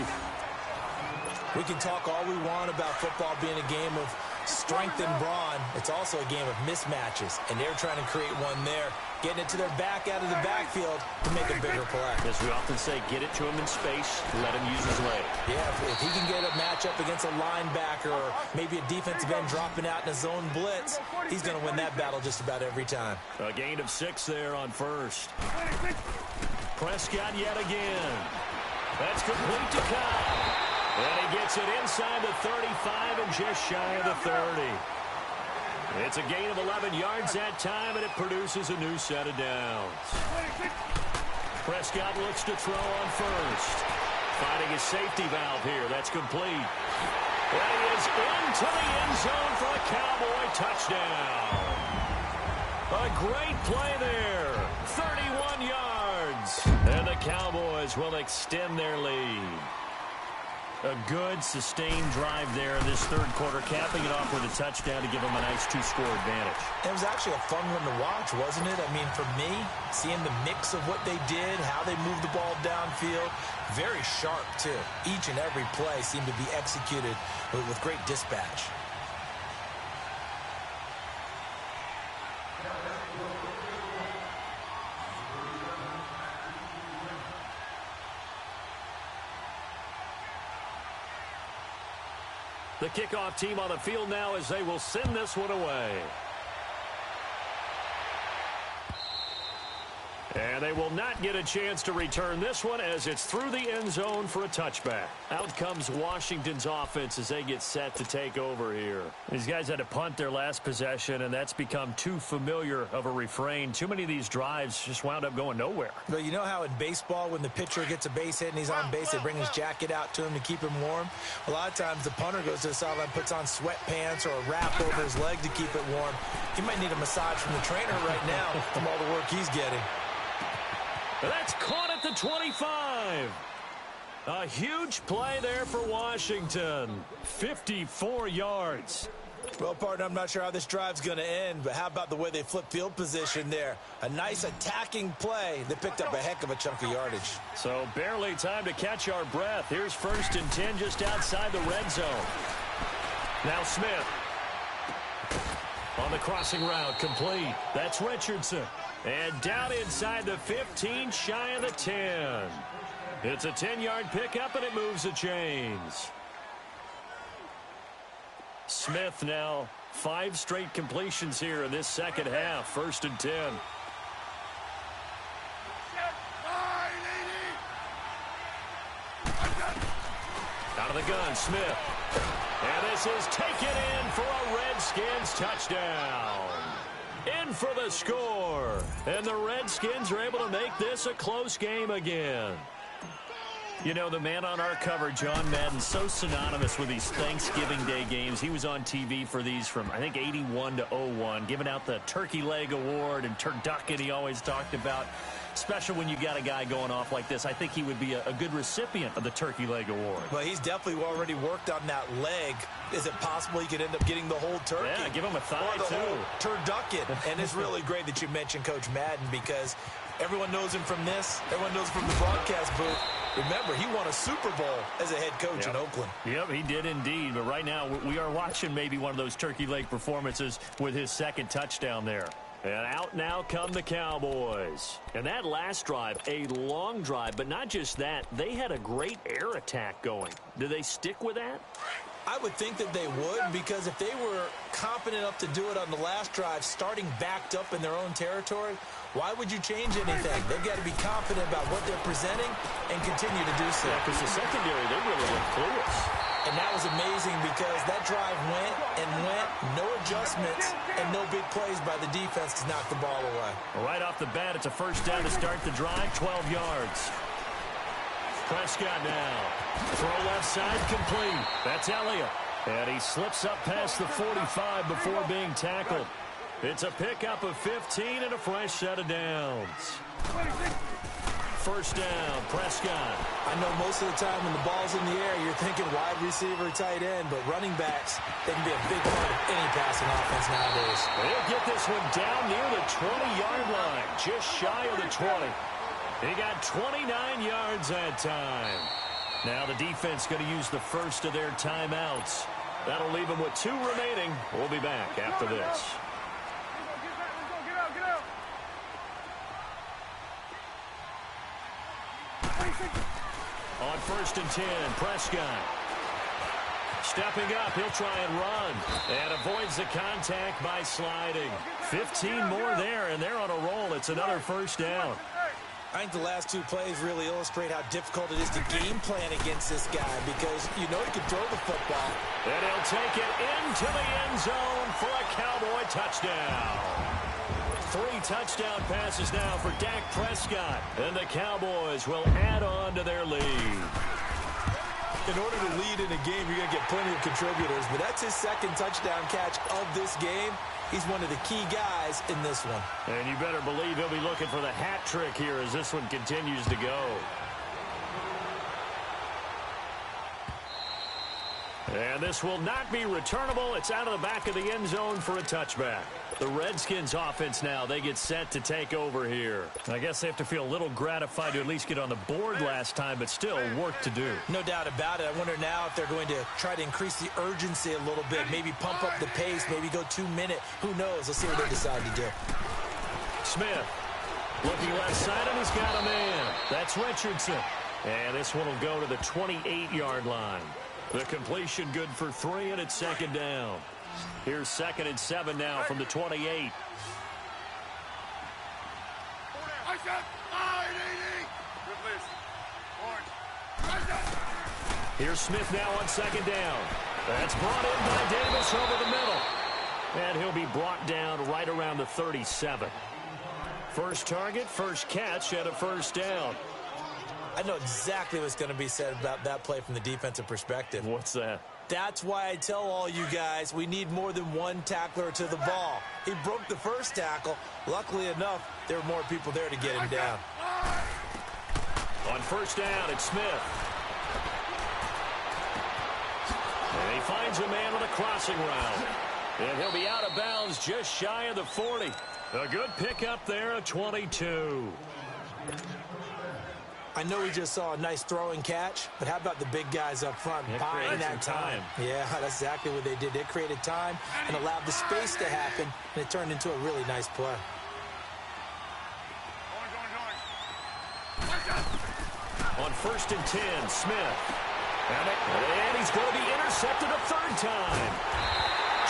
We can talk all we want about football being a game of strength and brawn. It's also a game of mismatches, and they're trying to create one there, getting it to their back out of the backfield to make a bigger play. As we often say, get it to him in space, let him use his leg. Yeah, if he can get a matchup against a linebacker or maybe a defensive end dropping out in a zone blitz, he's going to win that battle just about every time. A gain of 6 there on first. Prescott yet again. That's complete to Kyle. And he gets it inside the 35 and just shy of the 30. It's a gain of 11 yards that time, and it produces a new set of downs. Prescott looks to throw on first. Finding his safety valve here. That's complete. And he is into the end zone for a Cowboy touchdown. A great play there. 31 yards. And the Cowboys will extend their lead. A good, sustained drive there in this third quarter, capping it off with a touchdown to give them a nice 2-score advantage. It was actually a fun one to watch, wasn't it? I mean, for me, seeing the mix of what they did, how they moved the ball downfield, very sharp, too. Each and every play seemed to be executed with great dispatch. The kickoff team on the field now as they will send this one away. And they will not get a chance to return this one as it's through the end zone for a touchback. Out comes Washington's offense as they get set to take over here. These guys had to punt their last possession, and that's become too familiar of a refrain. Too many of these drives just wound up going nowhere. But you know how in baseball, when the pitcher gets a base hit and he's on base, they bring his jacket out to him to keep him warm? A lot of times the punter goes to the sideline, puts on sweatpants or a wrap over his leg to keep it warm. He might need a massage from the trainer right now from all the work he's getting. That's caught at the 25. A huge play there for Washington. 54 yards. Well, partner, I'm not sure how this drive's going to end, but how about the way they flip field position there? A nice attacking play. They picked up a heck of a chunk of yardage. So barely time to catch our breath. Here's 1st and 10 just outside the red zone. Now Smith. On the crossing route, complete. That's Richardson. And down inside the 15, shy of the 10. It's a 10-yard pickup, and it moves the chains. Smith now 5 straight completions here in this second half. 1st and 10. Out of the gun, Smith. And this is taken in for a Redskins touchdown. In for the score. And the Redskins are able to make this a close game again. You know, the man on our cover, John Madden, so synonymous with these Thanksgiving Day games. He was on TV for these from, I think, 81 to 01, giving out the Turkey Leg Award and turducken he always talked about. Special when you got a guy going off like this. I think he would be a good recipient of the Turkey Leg Award. Well, he's definitely already worked on that leg. Is it possible he could end up getting the whole turkey? Yeah, give him a thigh, or the too. Whole turducken. And it's really great that you mentioned Coach Madden because everyone knows him from this. Everyone knows him from the broadcast booth. Remember, he won a Super Bowl as a head coach in Oakland. Yep, he did indeed. But right now, we are watching maybe one of those turkey leg performances with his second touchdown there. And out now come the Cowboys. And that last drive, a long drive, but not just that. They had a great air attack going. Do they stick with that? I would think that they would, because if they were confident enough to do it on the last drive, starting backed up in their own territory, why would you change anything? They've got to be confident about what they're presenting and continue to do so. Yeah, because the secondary, they really went clueless. And that was amazing because that drive went and went, no adjustments, and no big plays by the defense to knock the ball away. Right off the bat, it's a first down to start the drive, 12 yards. Prescott now. Throw left side, complete. That's Elliott. And he slips up past the 45 before being tackled. It's a pickup of 15 and a fresh set of downs. First down, Prescott. I know most of the time when the ball's in the air, you're thinking wide receiver, tight end, but running backs, they can be a big part of any passing offense nowadays. They'll get this one down near the 20-yard line, just shy of the 20. He got 29 yards that time. Now the defense going to use the first of their timeouts. That'll leave them with 2 remaining. We'll be back after this. On 1st and 10, Prescott. Stepping up, he'll try and run. And avoids the contact by sliding. 15 more there, and they're on a roll. It's another first down. I think the last 2 plays really illustrate how difficult it is to game plan against this guy because you know he can throw the football. And he'll take it into the end zone for a Cowboy touchdown. 3 touchdown passes now for Dak Prescott. And the Cowboys will add on to their lead. In order to lead in a game, you're going to get plenty of contributors, but that's his second touchdown catch of this game. He's one of the key guys in this one. And you better believe he'll be looking for the hat trick here as this one continues to go. And this will not be returnable. It's out of the back of the end zone for a touchback. The Redskins offense now, they get set to take over here. I guess they have to feel a little gratified to at least get on the board last time, but still work to do. No doubt about it. I wonder now if they're going to try to increase the urgency a little bit, maybe pump up the pace, maybe go 2-minute. Who knows? Let's see what they decide to do. Smith looking left side, and he's got a man. That's Richardson. And this one will go to the 28-yard line. The completion good for 3, and it's second down. Here's 2nd and 7 now from the 28. Here's Smith now on 2nd down. That's brought in by Davis over the middle. And he'll be brought down right around the 37. First target, first catch, and a first down. I know exactly what's going to be said about that play from the defensive perspective. What's that? That's why I tell all you guys we need more than one tackler to the ball. He broke the first tackle. Luckily enough, there were more people there to get him down. On first down, it's Smith. And he finds a man on a crossing route. And he'll be out of bounds just shy of the 40. A good pickup there at 22. I know we just saw a nice throwing catch, but how about the big guys up front buying that time? Yeah, that's exactly what they did. They created time and allowed the space to happen, and it turned into a really nice play. On 1st and 10, Smith. And he's going to be intercepted a third time.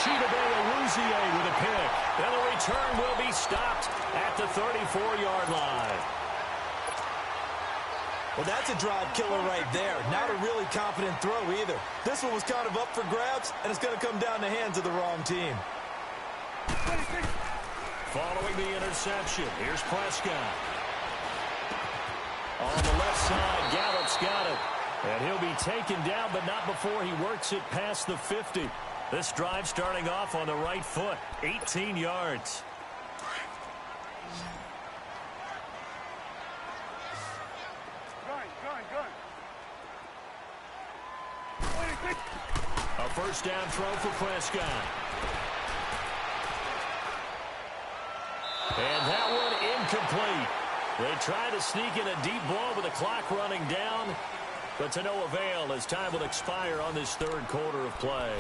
Chidobe with a pick. And the return will be stopped at the 34-yard line. Well, that's a drive killer right there. Not a really confident throw either. This one was kind of up for grabs, and it's going to come down the hands of the wrong team. Following the interception, here's Prescott. On the left side, Gallup's got it. And he'll be taken down, but not before he works it past the 50. This drive starting off on the right foot, 18 yards. A first down throw for Prescott. And that one incomplete. They try to sneak in a deep ball with the clock running down, but to no avail as time will expire on this third quarter of play.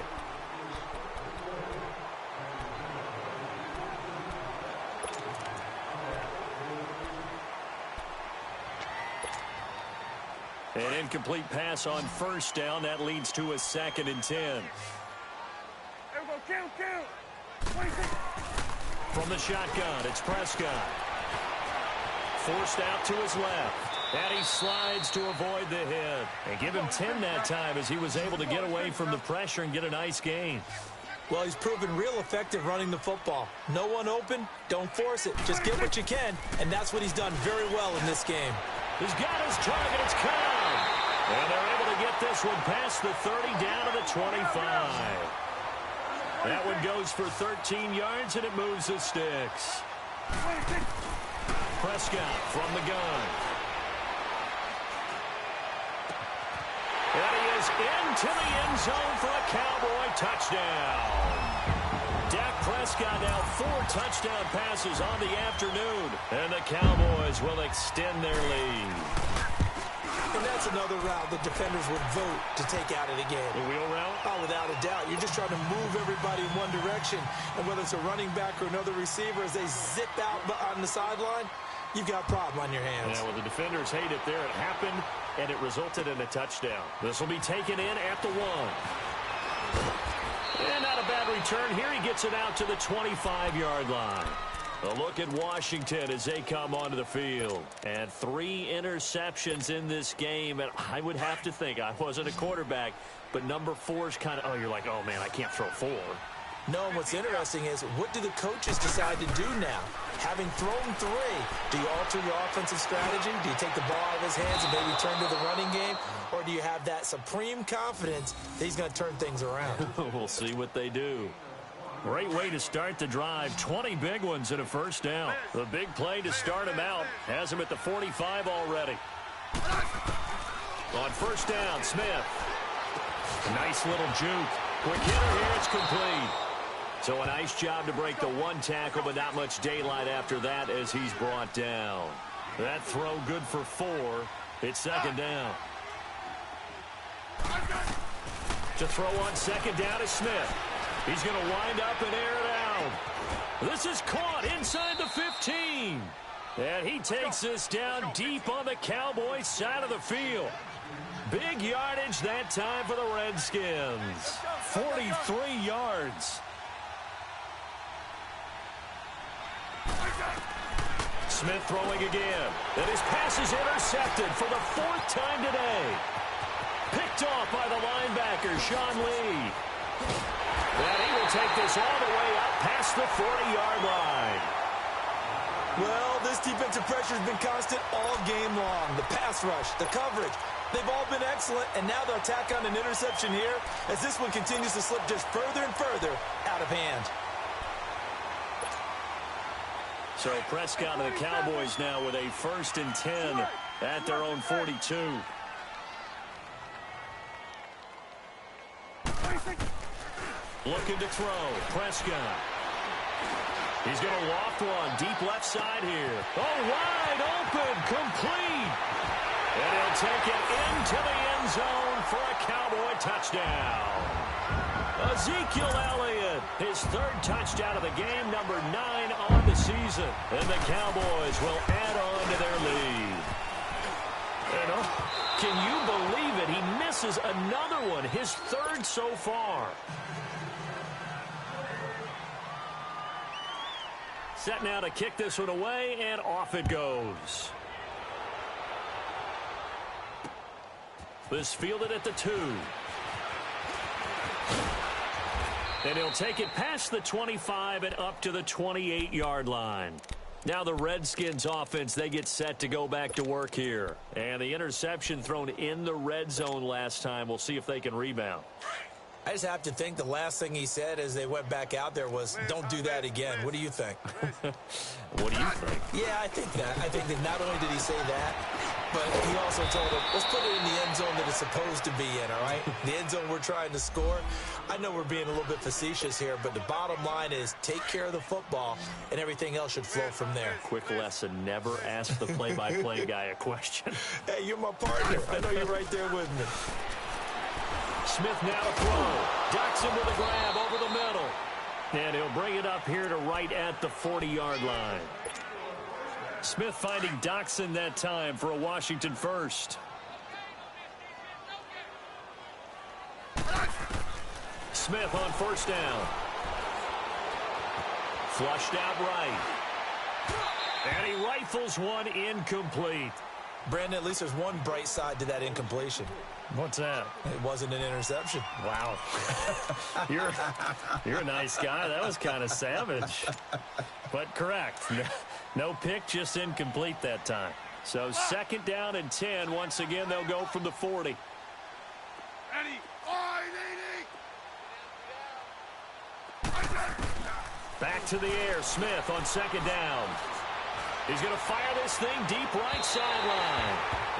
An incomplete pass on first down. That leads to a 2nd and 10. From the shotgun, it's Prescott. Forced out to his left. And he slides to avoid the hit. And give him 10 that time as he was able to get away from the pressure and get a nice gain. Well, he's proven real effective running the football. No one open, don't force it. Just get what you can, and that's what he's done very well in this game. He's got his target. It's caught. And they're able to get this one past the 30 down to the 25. That one goes for 13 yards, and it moves the sticks. Prescott from the gun. And he is into the end zone for a Cowboy touchdown. Dak Prescott now 4 touchdown passes on the afternoon. And the Cowboys will extend their lead. And that's another route the defenders would vote to take out of the game. The wheel route? Oh, without a doubt. You're just trying to move everybody in one direction. And whether it's a running back or another receiver, as they zip out on the sideline, you've got a problem on your hands. Yeah, well, the defenders hate it there. It happened, and it resulted in a touchdown. This will be taken in at the 1. And not a bad return. Here he gets it out to the 25-yard line. A look at Washington as they come onto the field. And 3 interceptions in this game. And I would have to think, I wasn't a quarterback, but number 4 is kind of, you're like, oh, man, I can't throw 4. No, and what's interesting is, what do the coaches decide to do now? Having thrown 3, do you alter your offensive strategy? Do you take the ball out of his hands and maybe turn to the running game? Or do you have that supreme confidence that he's going to turn things around? We'll see what they do. Great way to start the drive. 20 big ones and a first down. The big play to start him out has him at the 45 already. On first down, Smith. Nice little juke. Quick hitter here. It's complete. So a nice job to break the one tackle, but not much daylight after that as he's brought down. That throw good for 4. It's second down. To throw on second down is Smith. He's going to wind up and air it out. This is caught inside the 15. And he takes this down deep on the Cowboys' side of the field. Big yardage that time for the Redskins. 43 yards. Smith throwing again. And his pass is intercepted for the 4th time today. Picked off by the linebacker, Sean Lee. And he will take this all the way up past the 40-yard line. Well, this defensive pressure has been constant all game long. The pass rush, the coverage, they've all been excellent, and now they'll tack on an interception here as this one continues to slip just further and further out of hand. So Prescott and the Cowboys now with a 1st and 10 at their own 42. Looking to throw. Prescott. He's going to loft one. Deep left side here. Oh, wide open. Complete. And he'll take it into the end zone for a Cowboy touchdown. Ezekiel Elliott, his 3rd touchdown of the game, number 9 on the season. And the Cowboys will add on to their lead. And can you believe it? He misses another one, his 3rd so far. Set now to kick this one away, and off it goes. This fielded at the 2. And he'll take it past the 25 and up to the 28-yard line. Now the Redskins offense, they get set to go back to work here. And the interception thrown in the red zone last time. We'll see if they can rebound. I just have to think the last thing he said as they went back out there was, don't do that again. What do you think? What do you think? Yeah, I think that. I think that not only did he say that, but he also told him, let's put it in the end zone that it's supposed to be in, all right? The end zone we're trying to score. I know we're being a little bit facetious here, but the bottom line is take care of the football, and everything else should flow from there. Quick lesson, never ask the play-by-play guy a question. Hey, you're my partner. I know you're right there with me. Smith now to throw. Doxson with a grab over the middle. And he'll bring it up here to right at the 40-yard line. Smith finding Doxson that time for a Washington first. Smith on 1st down. Flushed out right. And he rifles one incomplete. Brandon, at least there's one bright side to that incompletion. What's that? It wasn't an interception. Wow. You're a nice guy. That was kind of savage. But correct. No pick, just incomplete that time. So 2nd down and 10. Once again, they'll go from the 40. Back to the air. Smith on 2nd down. He's going to fire this thing deep right sideline.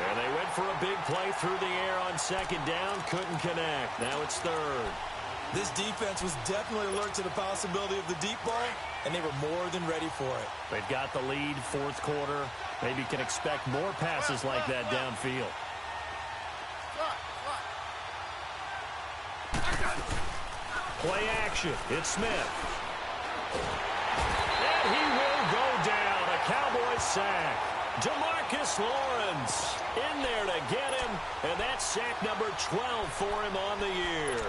And they went for a big play through the air on 2nd down. Couldn't connect. Now it's 3rd. This defense was definitely alert to the possibility of the deep ball, and they were more than ready for it. They've got the lead, 4th quarter. Maybe can expect more passes like that downfield. Play action. It's Smith. And he will go down. A Cowboys sack. DeMarcus Lawrence in there to get him. And that's sack number 12 for him on the year.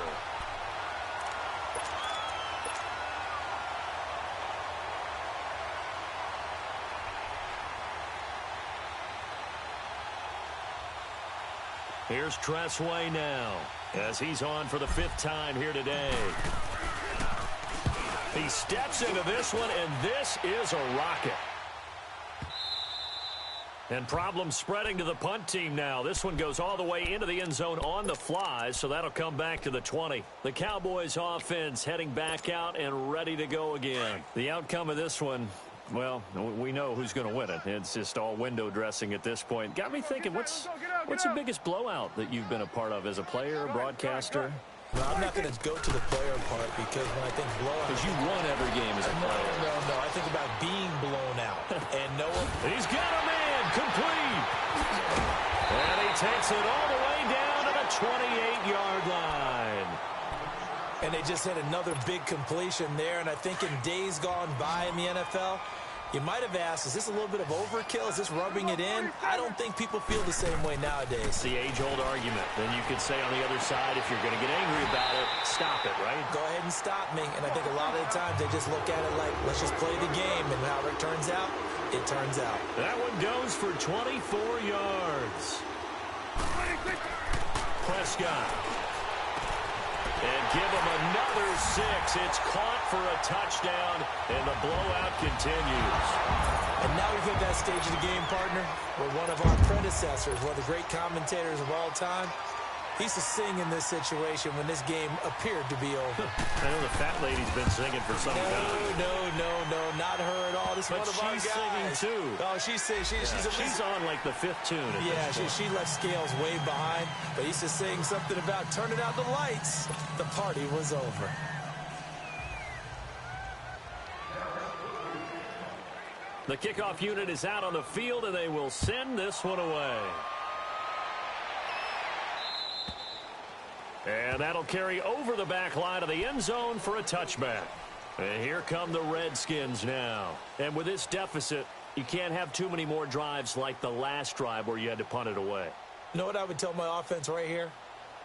Here's Tressway now as he's on for the 5th time here today. He steps into this one, and this is a rocket. And problems spreading to the punt team now. This one goes all the way into the end zone on the fly, so that'll come back to the 20. The Cowboys offense heading back out and ready to go again. The outcome of this one, Well, we know who's going to win it. It's just all window dressing at this point. Got me thinking, what's the biggest blowout that you've been a part of as a player, broadcaster? No, I'm not going to go to the player part because when I think blowout... Because you won every game as a player. No. I think about being blown out. And He's got a man complete. And he takes it all the way down to the 28-yard line. And they just hit another big completion there. And I think in days gone by in the NFL, you might have asked, is this a little bit of overkill? Is this rubbing it in? I don't think people feel the same way nowadays. It's the age-old argument. Then you could say on the other side, if you're going to get angry about it, stop it, right? Go ahead and stop me. And I think a lot of the times they just look at it like, let's just play the game. And however it turns out, it turns out. That one goes for 24 yards. Prescott. And give him another 6. It's caught for a touchdown, and the blowout continues. And now we've hit that stage of the game, partner, where one of our predecessors, one of the great commentators of all time, he used to sing in this situation when this game appeared to be over. I know the fat lady's been singing for some time. No, not her at all. This is one of our guys. But she's singing, too. Oh, she's on, like, the 5th tune. Yeah, she left scales way behind, but he used to sing something about turning out the lights. The party was over. The kickoff unit is out on the field, and they will send this one away. And that'll carry over the back line of the end zone for a touchback. And here come the Redskins now. And with this deficit, you can't have too many more drives like the last drive where you had to punt it away. You know what I would tell my offense right here?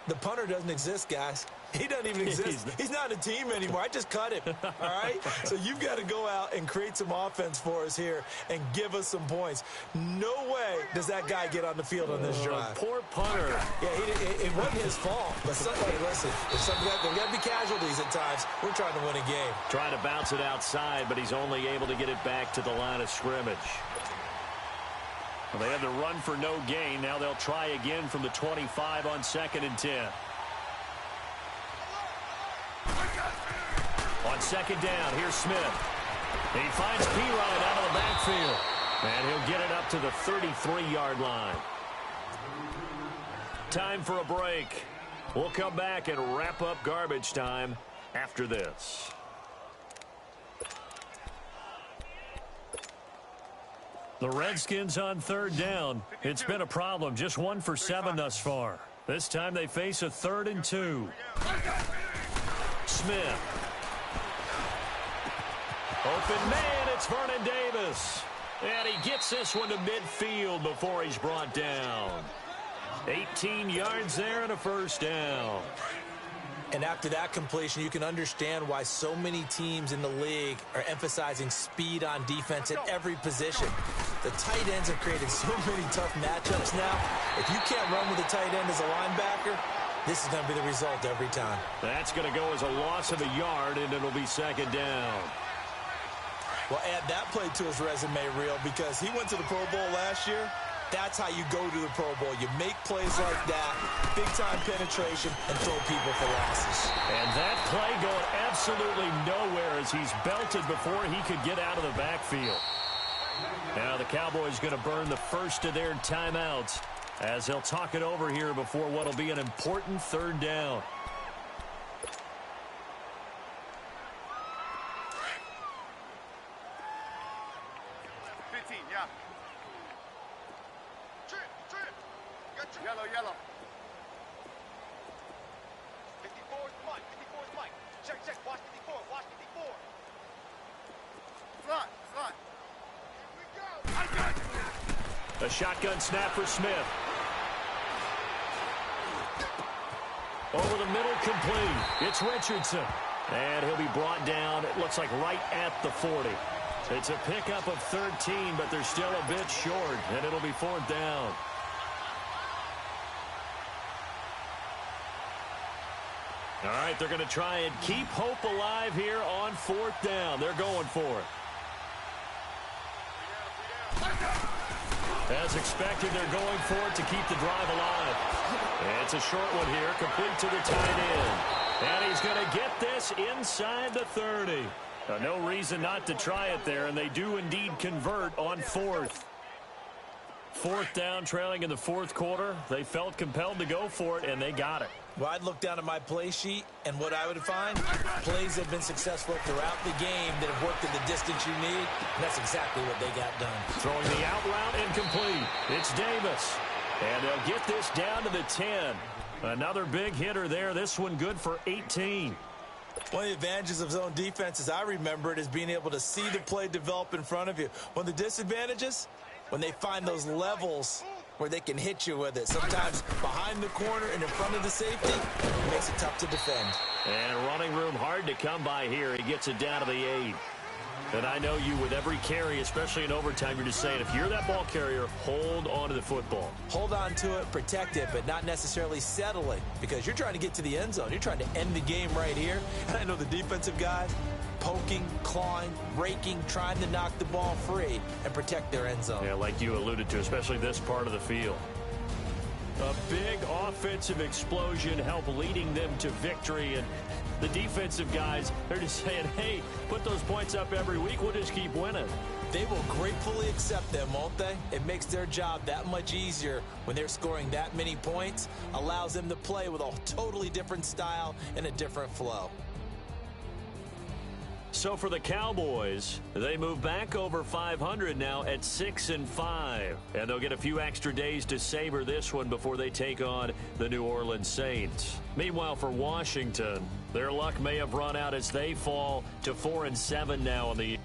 The punter doesn't exist, guys. He doesn't even exist. He's not a team anymore. I just cut him, all right? So you've got to go out and create some offense for us here and give us some points. No way does that guy get on the field on this drive. Poor punter. Yeah, it wasn't his fault. But hey, listen, there's got to be casualties at times. We're trying to win a game. Trying to bounce it outside, but he's only able to get it back to the line of scrimmage. Well, they had to run for no gain. Now they'll try again from the 25 on 2nd and 10. On 2nd down, here's Smith. He finds P-Ryan out of the backfield. And he'll get it up to the 33-yard line. Time for a break. We'll come back and wrap up garbage time after this. The Redskins on 3rd down. It's been a problem. Just 1 for 7 thus far. This time they face a 3rd and 2. Smith. Open man, it's Vernon Davis. And he gets this one to midfield before he's brought down. 18 yards there and a 1st down. And after that completion, you can understand why so many teams in the league are emphasizing speed on defense at every position. The tight ends have created so many tough matchups now. If you can't run with a tight end as a linebacker, this is going to be the result every time. That's going to go as a loss of a yard, and it'll be 2nd down. Well, add that play to his resume reel because he went to the Pro Bowl last year. That's how you go to the Pro Bowl. You make plays like that, big-time penetration, and throw people for losses. And that play going absolutely nowhere as he's belted before he could get out of the backfield. Now the Cowboys going to burn the first of their timeouts as they'll talk it over here before what will be an important 3rd down. Yellow. 54 is Mike. 54 is Mike. Check. Watch 54. Slot. Here we go. A shotgun snap for Smith. Over the middle, complete. It's Richardson. And he'll be brought down, it looks like right at the 40. It's a pickup of 13, but they're still a bit short, and it'll be 4th down. All right, they're going to try and keep hope alive here on 4th down. They're going for it. As expected, they're going for it to keep the drive alive. And it's a short one here, complete to the tight end. And he's going to get this inside the 30. No reason not to try it there, and they do indeed convert on fourth. Fourth down, trailing in the fourth quarter. They felt compelled to go for it, and they got it. Well, I'd look down at my play sheet, and what I would find, plays have been successful throughout the game that have worked at the distance you need, and that's exactly what they got done. Throwing the out route incomplete. It's Davis. And they'll get this down to the 10. Another big hitter there. This one good for 18. One of the advantages of zone defense, as I remember it, is being able to see the play develop in front of you. One of the disadvantages, when they find those levels where they can hit you with it. Sometimes behind the corner and in front of the safety, it makes it tough to defend. And running room hard to come by here. He gets it down to the 8. And I know you, with every carry, especially in overtime, you're just saying, if you're that ball carrier, hold on to the football. Hold on to it, protect it, but not necessarily settle it, because you're trying to get to the end zone. You're trying to end the game right here. And I know the defensive guys poking, clawing, raking, trying to knock the ball free and protect their end zone. Yeah, like you alluded to, especially this part of the field. A big offensive explosion helped leading them to victory, and the defensive guys, they're just saying, hey, put those points up every week, we'll just keep winning. They will gratefully accept them, won't they? It makes their job that much easier when they're scoring that many points, allows them to play with a totally different style and a different flow. So for the Cowboys, they move back over 500 now at 6-5. And they'll get a few extra days to savor this one before they take on the New Orleans Saints. Meanwhile, for Washington, their luck may have run out as they fall to 4-7 now in the year.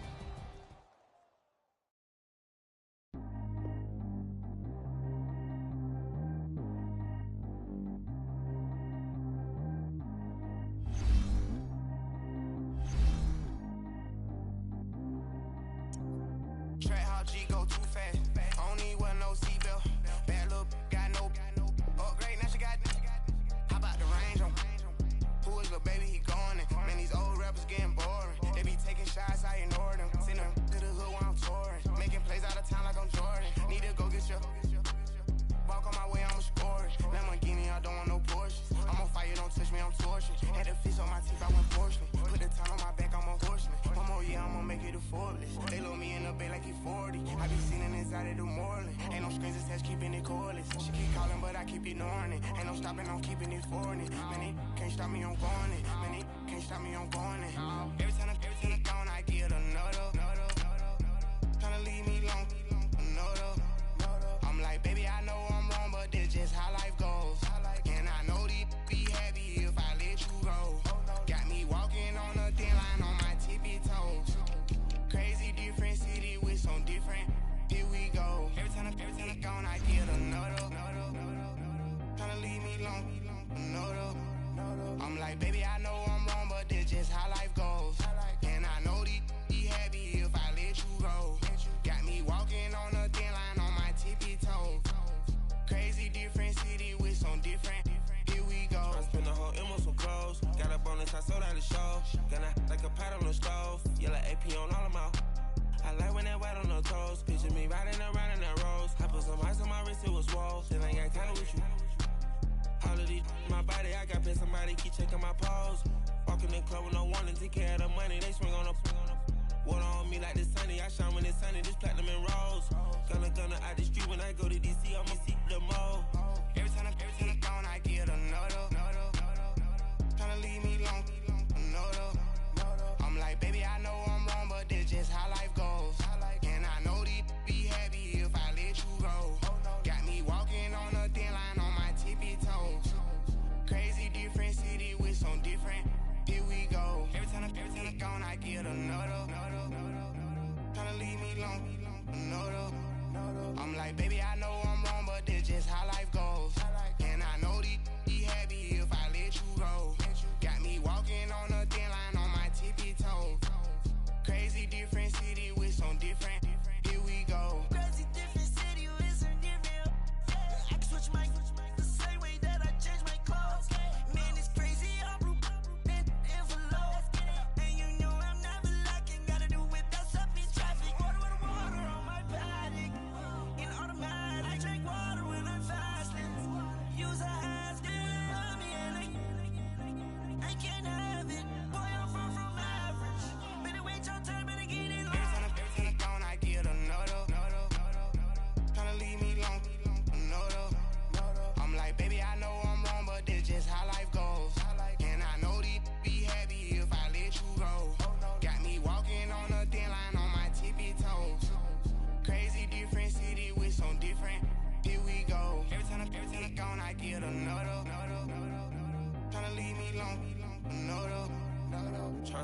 I'm like, baby, I know I'm wrong, but this just how life goes. And I know these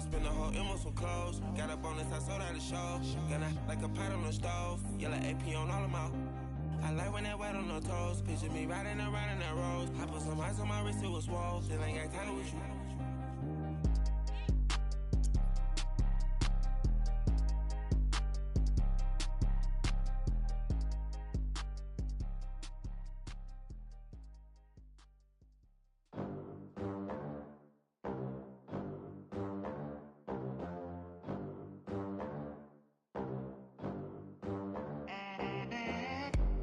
spend the whole M on some clothes. Got a bonus, I sold out the show. Gonna like a pot on the stove. Yellow AP on all of my. I like when that wet on the toes. Picture me riding around in that rose. I put some ice on my wrist, it was swole. Still ain't got time with you.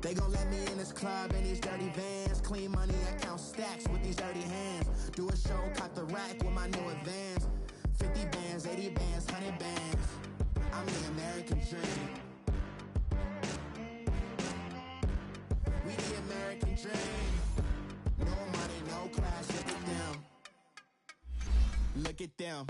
They gon' let me in this club in these dirty vans. Clean money, I count stacks with these dirty hands. Do a show, cut the rack with my new advance. 50 bands, 80 bands, 100 bands. I'm the American dream. We the American dream. No money, no class, look at them. Look at them,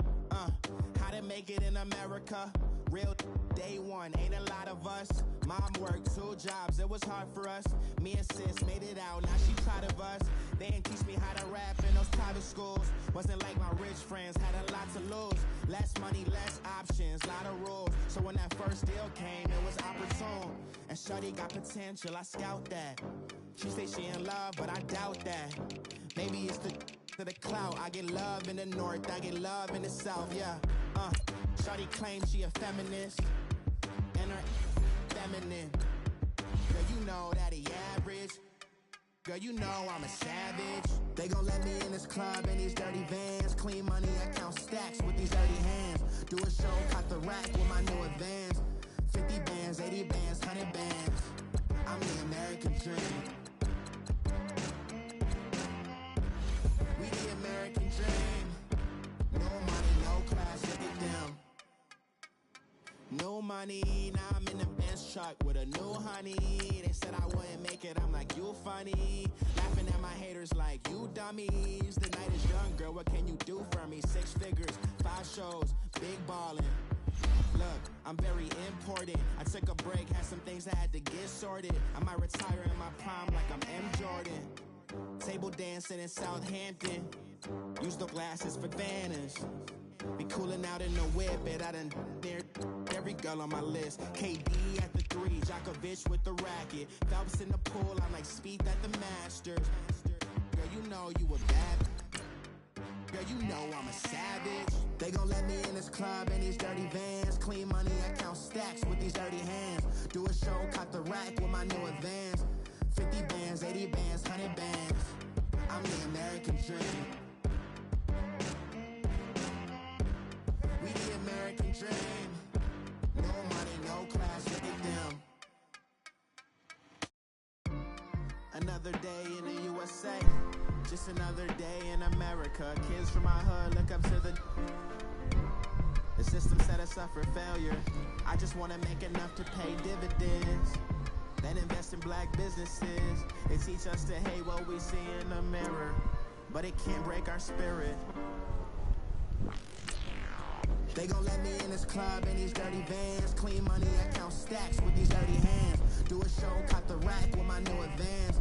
how to make it in America. Real day one, ain't a lot of us. Mom worked 2 jobs, it was hard for us. Me and sis made it out, now she proud of us. They didn't teach me how to rap in those private schools. Wasn't like my rich friends, had a lot to lose. Less money, less options, lot of rules. So when that first deal came, it was opportune. And shorty got potential, I scout that. She say she in love, but I doubt that. Maybe it's to the clout. I get love in the north, I get love in the south, yeah. Shorty claims she a feminist, and her feminine. Girl, you know that he average. Girl, you know I'm a savage. They gon' let me in this club in these dirty vans. Clean money, I count stacks with these dirty hands. Do a show, cut the rack with my new advance. 50 bands, 80 bands, 100 bands. I'm the American dream. We the American dream. No money, no class, look at them. No money, now I'm in the Benz truck with a new honey. They said I wouldn't make it, I'm like, you funny. Laughing at my haters like, you dummies. The night is young, girl, what can you do for me? 6 figures, 5 shows, big ballin'. Look, I'm very important. I took a break, had some things I had to get sorted. I might retire in my prime like I'm M. Jordan. Table dancing in Southampton. Use the glasses for banners. Be cooling out in the whip, but I done near every girl on my list. KD at the 3, Djokovic with the racket. Phelps in the pool, I'm like Speed at the Masters. Girl, you know you a bad. Girl, you know I'm a savage. They gon' let me in this club in these dirty vans. Clean money, I count stacks with these dirty hands. Do a show, cut the rack with my new advance. 50 bands, 80 bands, 100 bands. I'm the American dream. We the American dream. No money, no class, look at them. Another day in the USA. Just another day in America. Kids from my hood look up to the system set us up for failure. I just want to make enough to pay dividends. Then invest in black businesses. They teach us to hate what we see in the mirror, but it can't break our spirit. They gon' let me in this club in these dirty vans. Clean money, I count stacks with these dirty hands. Do a show, cut the rack with my new advance.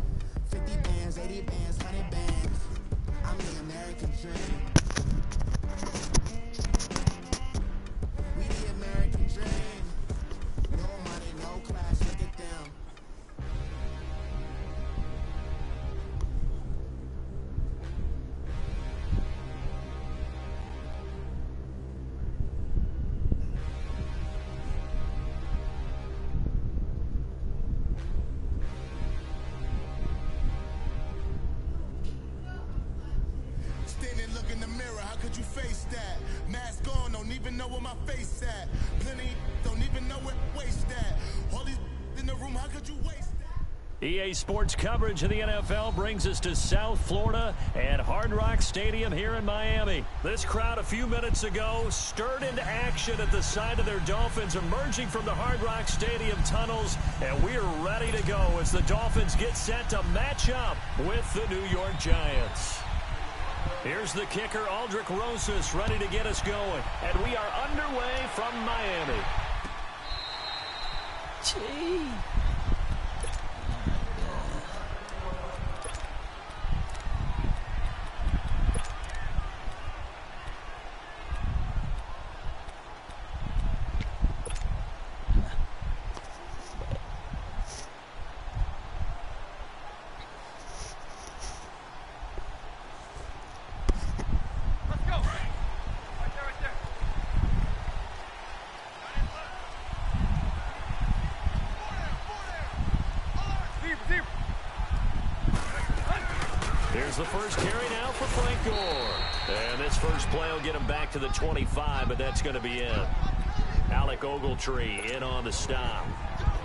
50 bands, 80 bands, 100 bands. I'm the American dream. We the American dream. No money, no class, look at them. Look in the mirror, how could you face that? Mask on, don't even know where my face at. Plenty don't even know where waste at. All these in the room, how could you waste that? EA Sports coverage of the NFL brings us to South Florida and Hard Rock Stadium here in Miami. This crowd a few minutes ago stirred into action at the side of their Dolphins emerging from the Hard Rock Stadium tunnels, and we're ready to go as the Dolphins get set to match up with the New York Giants. Here's the kicker, Aldrich Rosas, ready to get us going. And we are underway from Miami. Gee. Here's the first carry now for Frank Gore. And this first play will get him back to the 25, but that's going to be it. Alec Ogletree in on the stop.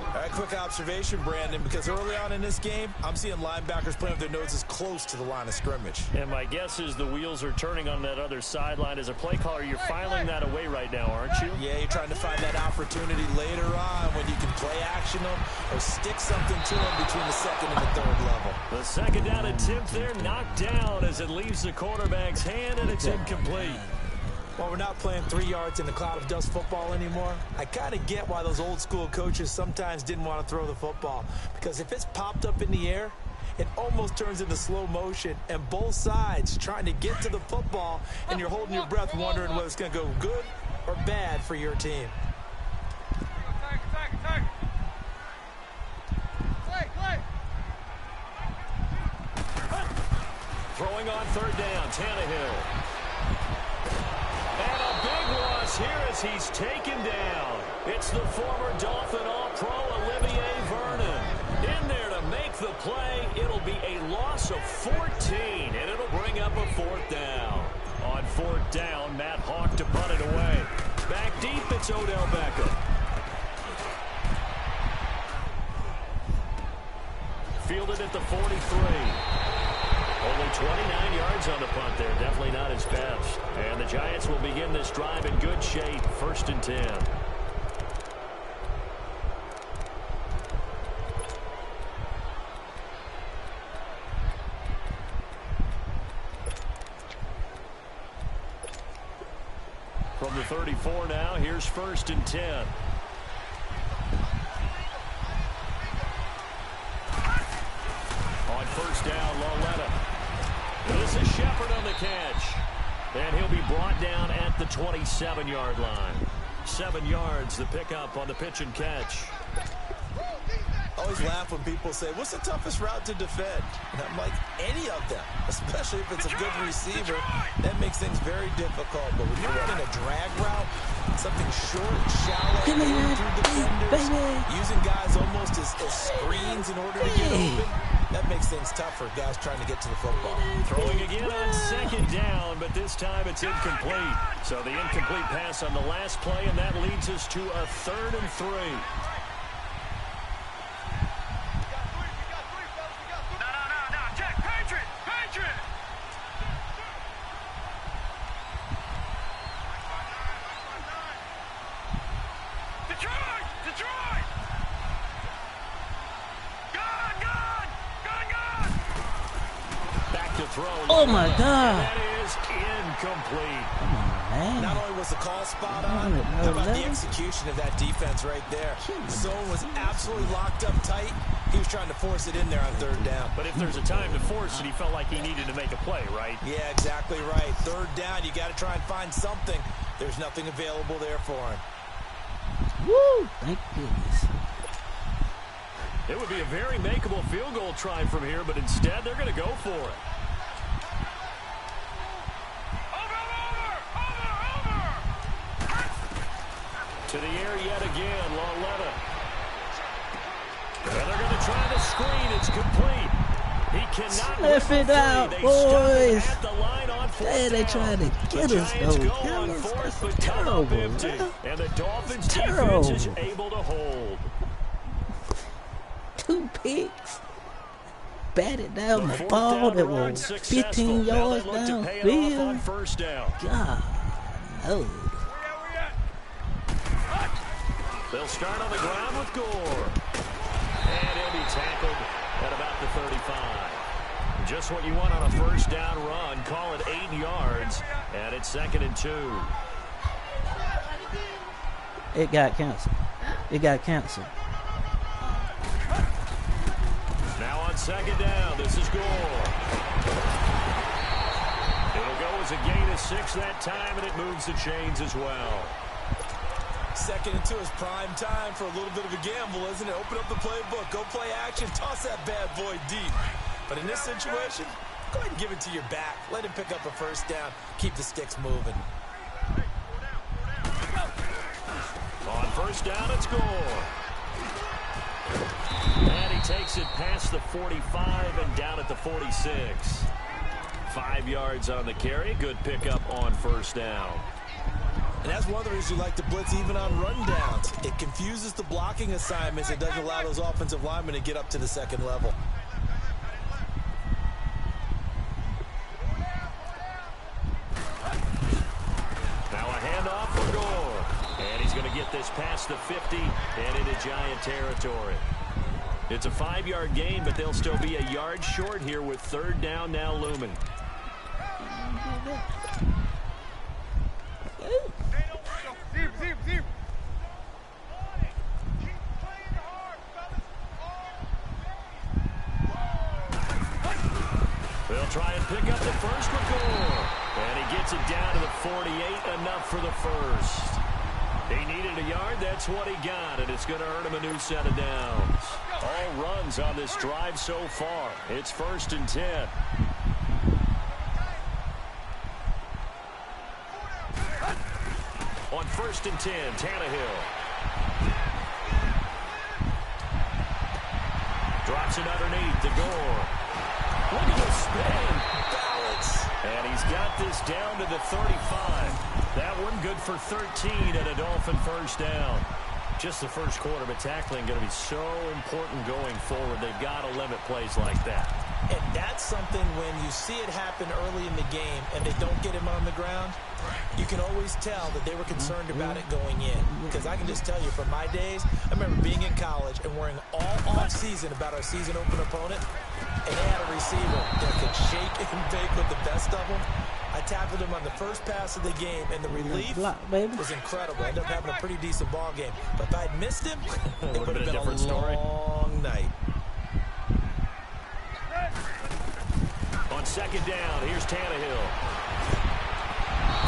All right, quick observation, Brandon, because early on in this game, I'm seeing linebackers playing with their noses close to the line of scrimmage. And my guess is the wheels are turning on that other sideline. As a play caller, you're filing that away right now, aren't you? Yeah, you're trying to find that opportunity later on when you can play action them or stick something to them between the second and the third level. The second down attempt there knocked down as it leaves the quarterback's hand, and it's incomplete. Well, we're not playing 3 yards in a cloud of dust football anymore. I kind of get why those old school coaches sometimes didn't want to throw the football. Because if it's popped up in the air, it almost turns into slow motion. And both sides trying to get to the football, and you're holding your breath wondering whether it's going to go good or bad for your team. Throwing on third down, Tannehill. And a big loss here as he's taken down. It's the former Dolphin All-Pro Olivier Vernon. In there to make the play. It'll be a loss of 14, and it'll bring up a fourth down. On fourth down, Matt Hawk to punt it away. Back deep, it's Odell Beckham. Fielded at the 43. Only 29 yards on the punt there. Definitely not his best. And the Giants will begin this drive in good shape. 1st and 10. From the 34 now, here's 1st and 10. On first down, Loletta. This is Shepard on the catch. And he'll be brought down at the 27-yard line. 7 yards, the pickup on the pitch and catch. I always laugh when people say, what's the toughest route to defend? And I'm like, any of them, especially if it's a good receiver. That makes things very difficult. But when you're running a drag route, something short, shallow, through defenders, using guys almost as screens in order to get open, that makes things tough for guys trying to get to the football. Throwing again on second down, but this time it's incomplete. So the incomplete pass on the last play, and that leads us to a 3rd and 3. Oh my God! That is incomplete. Come on, man. Not only was the call spot on, how about the execution of that defense right there? The zone was absolutely locked up tight. He was trying to force it in there on 3rd down. But if there's a time to force it, he felt like he needed to make a play, right? Yeah, exactly right. 3rd down, you got to try and find something. There's nothing available there for him. Woo! Thank goodness. It would be a very makeable field goal try from here, but instead they're going to go for it. To the air yet again, Loletta. And they're going to try the screen. It's complete. He cannot sniff it out, boys. At the line on Hey, they trying to get us, though. That's terrible, and the Dolphins defense is able to hold. 2 picks. Batted down the ball that was 15 yards downfield. First down. God, no. They'll start on the ground with Gore. And he'll be tackled at about the 35. Just what you want on a first down run. Call it 8 yards. And it's 2nd and 2. It got canceled. It got canceled. Now on 2nd down, this is Gore. It'll go as a gain of 6 that time, and it moves the chains as well. 2nd and 2 is prime time for a little bit of a gamble, isn't it? Open up the playbook, go play action, toss that bad boy deep. But in this situation, go ahead and give it to your back. Let him pick up a first down. Keep the sticks moving. On first down, it's Gore. And he takes it past the 45 and down at the 46. 5 yards on the carry. Good pickup on first down. And that's one of the reasons you like to blitz even on rundowns. It confuses the blocking assignments. It doesn't allow those offensive linemen to get up to the second level. Now a handoff for Gore. And he's going to get this past the 50 and into Giant territory. It's a 5-yard gain, but they'll still be a yard short here with third down now looming. They'll try and pick up the first with Gore. And he gets it down to the 48, enough for the first. He needed a yard, that's what he got, and it's going to earn him a new set of downs. All runs on this drive so far. It's 1st and 10. On 1st and 10, Tannehill. Drops it underneath to Gore. Look at the spin. Balance. And he's got this down to the 35. That one good for 13 and a Dolphin first down. Just the first quarter, but tackling going to be so important going forward. They've got to limit plays like that. And that's something when you see it happen early in the game and they don't get him on the ground, you can always tell that they were concerned about it going in. Because I can just tell you from my days, I remember being in college and worrying all off-season about our season open opponent, and they had a receiver that could shake and bake with the best of them. I tackled him on the first pass of the game, and the relief was incredible. I ended up having a pretty decent ball game. But if I had missed him, it would have been a different story. Long night. On second down, here's Tannehill.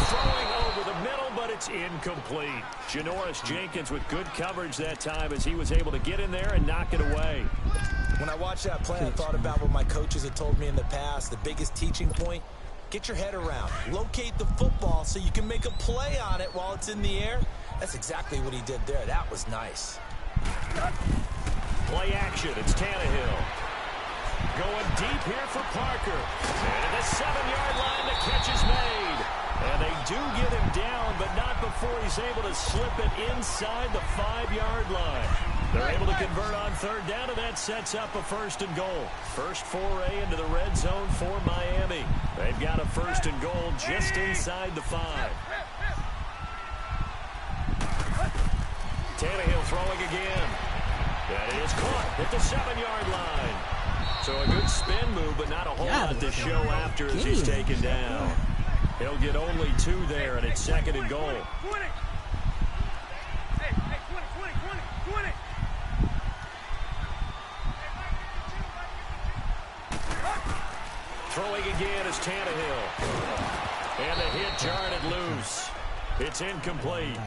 Throwing over the middle, but it's incomplete. Janoris Jenkins with good coverage that time as he was able to get in there and knock it away. When I watched that play, I thought about what my coaches had told me in the past. The biggest teaching point, get your head around. Locate the football so you can make a play on it while it's in the air. That's exactly what he did there. That was nice. Play action. It's Tannehill. Going deep here for Parker. And at the 7-yard line, the catch is made. And they do get him down, but not before he's able to slip it inside the 5-yard line. They're able to convert on third down, and that sets up a 1st and goal. First foray into the red zone for Miami. They've got a 1st and goal just inside the 5. Tannehill throwing again. That is caught at the 7-yard line. So a good spin move, but not a whole lot to show after as he's taken down. He'll get only 2 there, and it's 2nd and goal. Throwing again is Tannehill. And the hit jarred it loose. It's incomplete.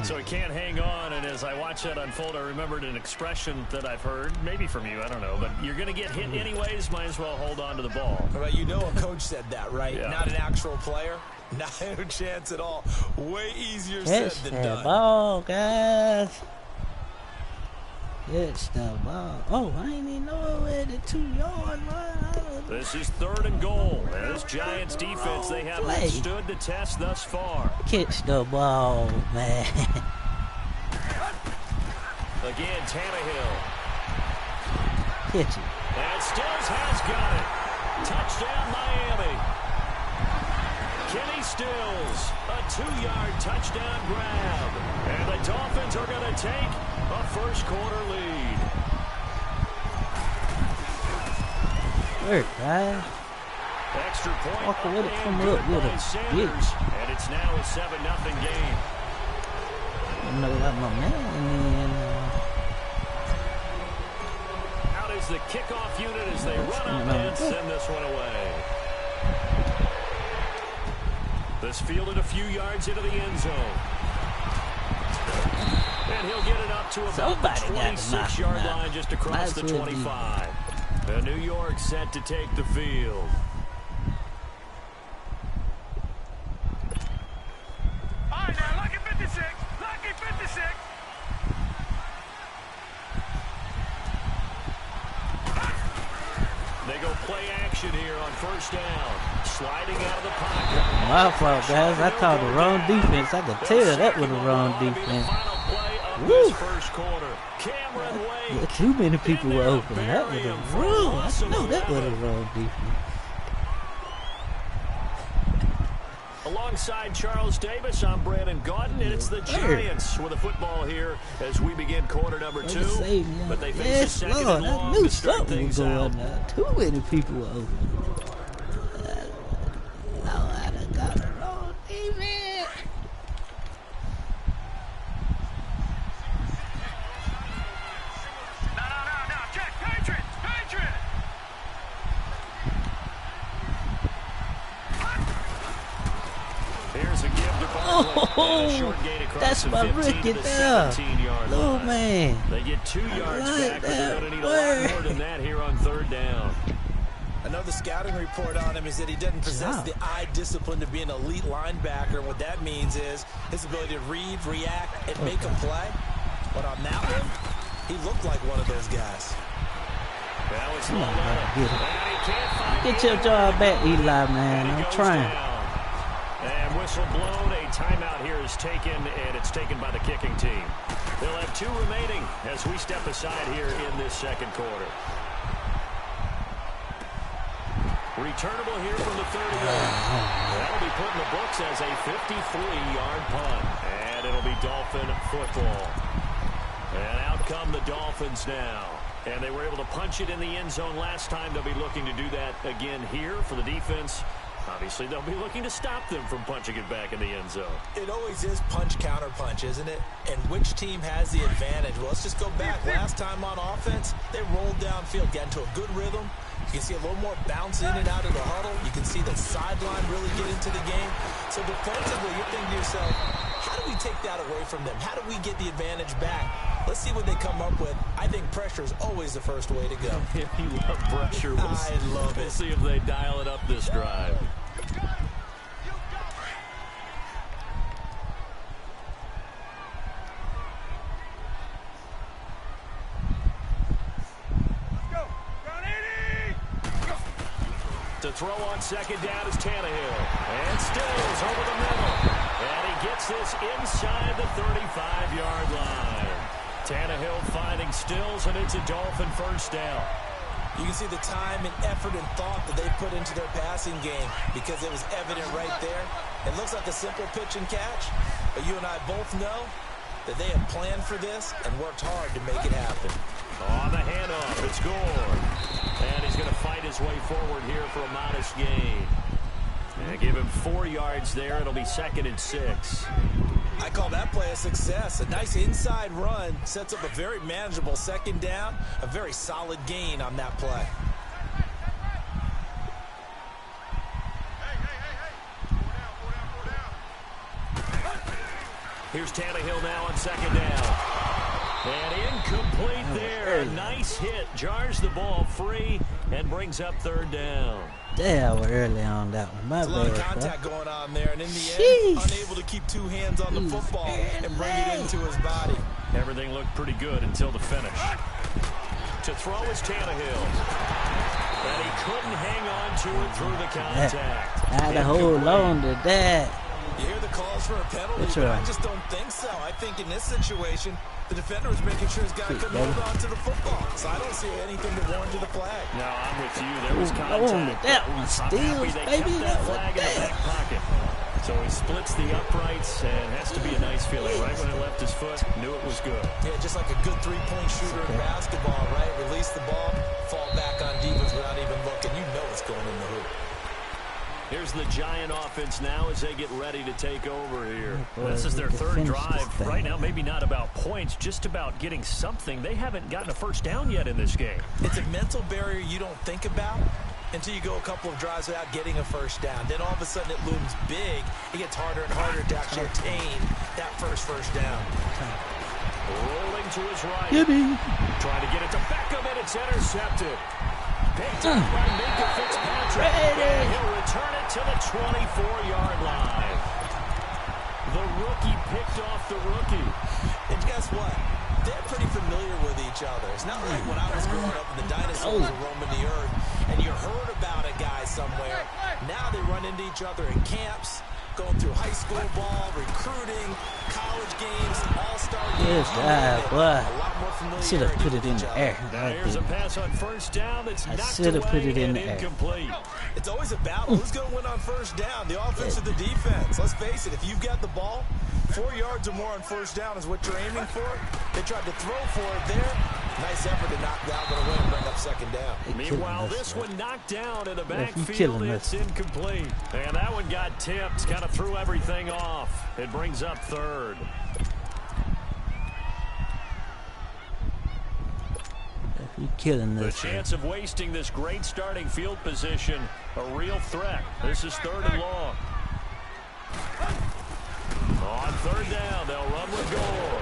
So he can't hang on, and as I watch that unfold, I remembered an expression that I've heard, maybe from you, I don't know, but you're going to get hit anyways, might as well hold on to the ball. Well, you know a coach said that, right? Yeah. Not an actual player. Not a chance at all. Way easier said than done. Ball, guys. It's the ball. Oh, I ain't even know where the 2-yard line. This is 3rd and goal. As Giants defense, they have withstood the test thus far. Catch the ball, man. Again, Tannehill. Catch it. And Stills has got it. Touchdown, Miami. Kenny Stills, a 2-yard touchdown grab. And the Dolphins are going to take a first-quarter lead. Work, guys. Extra point. Walker with it, come up with it. Sanders, and it's now a 7-0 game. I know that my man. Out is the kickoff unit as they run up and send this one away. This fielded a few yards into the end zone. And he'll get it up to about the 26-yard line just across the 25. And New York set to take the field. All right, now, lucky 56. Lucky 56. They go play action here on first down. Sliding out of the pocket. My fault, guys. I called the wrong defense. I could tell that was the wrong defense. Woo! First quarter. Cameron Wade. Yeah, too many people were open. That was a wrong. I know that was the wrong defense. Alongside Charles Davis, I'm Brandon Gaudin, and it's the Giants with the football here as we begin quarter number 2. But they face a second and long to start things out. Too many people were open. Lord, I got the wrong defense. No. Check. Patriot. Here's a give to Barkley. And a short gain across That's the my 15 rookie to the there. 17-yard Oh, line. man. They get 2 yards like back, but they're going to need a lot that. more than that here on third down. Another scouting report on him is that he doesn't possess the eye discipline to be an elite linebacker. And what that means is his ability to read, react, and make a play. But on that one, he looked like one of those guys. Now it's Come on, Lala. man, get it. And he can't find Get your job back, Eli, man. And he I'm goes trying. down. And whistle blown. A timeout here is taken, and it's taken by the kicking team. They'll have 2 remaining as we step aside here in this second quarter. Returnable here from the 38. That'll be put in the books as a 53-yard punt. And it'll be Dolphin football. And out come the Dolphins now. And they were able to punch it in the end zone last time. They'll be looking to do that again here for the defense. Obviously, they'll be looking to stop them from punching it back in the end zone. It always is punch, counter punch, isn't it? And which team has the advantage? Well, let's just go back. Last time on offense, they rolled downfield, got into a good rhythm. You can see a little more bounce in and out of the huddle. You can see the sideline really get into the game. So defensively, you're thinking to yourself, how do we take that away from them? How do we get the advantage back? Let's see what they come up with. I think pressure is always the first way to go. If you love pressure, I love it. We'll see if they dial it up this drive. To throw on second down is Tannehill. And Stills over the middle. And he gets this inside the 35-yard line. Tannehill finding Stills, and it's a Dolphin first down. You can see the time and effort and thought that they put into their passing game because it was evident right there. It looks like a simple pitch and catch, but you and I both know that they have planned for this and worked hard to make it happen. On the handoff, it's Gore. And he's going to fight his way forward here for a modest gain. And give him 4 yards there. It'll be 2nd and 6. I call that play a success. A nice inside run sets up a very manageable second down. A very solid gain on that play. Here's Tannehill now on second down. And incomplete there. A nice hit. Jars the ball free and brings up third down. Damn, we're early on that one. My There's a lot of bad, contact bro. going on there, and in the end, unable to keep 2 hands on the football and bring it into his body. Everything looked pretty good until the finish. To throw is Tannehill. And he couldn't hang on to it through the contact. I had to hold on to that. You hear the calls for a penalty, That's but right. I just don't think so. I think in this situation, the defender was making sure his guy couldn't hold on to the football. So I don't see anything to warrant to the flag. No, I'm with you. There was contact. Hold on to that one. I'm Steals, happy they baby. kept that flag in the back pocket. So he splits the uprights, and it has to be a nice feeling. Right when it left his foot, knew it was good. Yeah, just like a good three-point shooter in basketball, right? Release the ball, fall back on defense without even looking. You know it's going in the hoop. Here's the Giant offense now as they get ready to take over here. Boy, This is their third drive. thing. Right now, maybe not about points, just about getting something. They haven't gotten a first down yet in this game. It's a mental barrier you don't think about until you go a couple of drives without getting a first down. Then all of a sudden it looms big. It gets harder and harder to actually attain that first down. Rolling to his right. Yippee. Trying to get it to Beckham, and it's intercepted. Picked up by Minka Fitzpatrick. And he'll return it to the 24-yard line. The rookie picked off the rookie. And guess what? they're pretty familiar with each other. It's not like when I was growing up and the dinosaurs were roaming the earth and you heard about a guy somewhere. Now they run into each other in camps, going through high school ball, recruiting, college games, all-star games. Good boy. A lot more familiarity. Should have put it in the air. Here's a pass on first down that's knocked should have put it away in and the air. incomplete. It's always a battle. Who's going to win on first down? The offense or the defense? Let's face it, if you've got the ball, 4 yards or more on first down is what you're aiming for. They tried to throw for it there. Nice effort to knock down, but away and bring up second down. Meanwhile, this one knocked down in the backfield. It's incomplete. And that one got tipped. Kind of threw everything off. It brings up third. You killing this. The chance of wasting this great starting field position, a real threat. This is 3rd and long. On 3rd down, they'll run with Gore.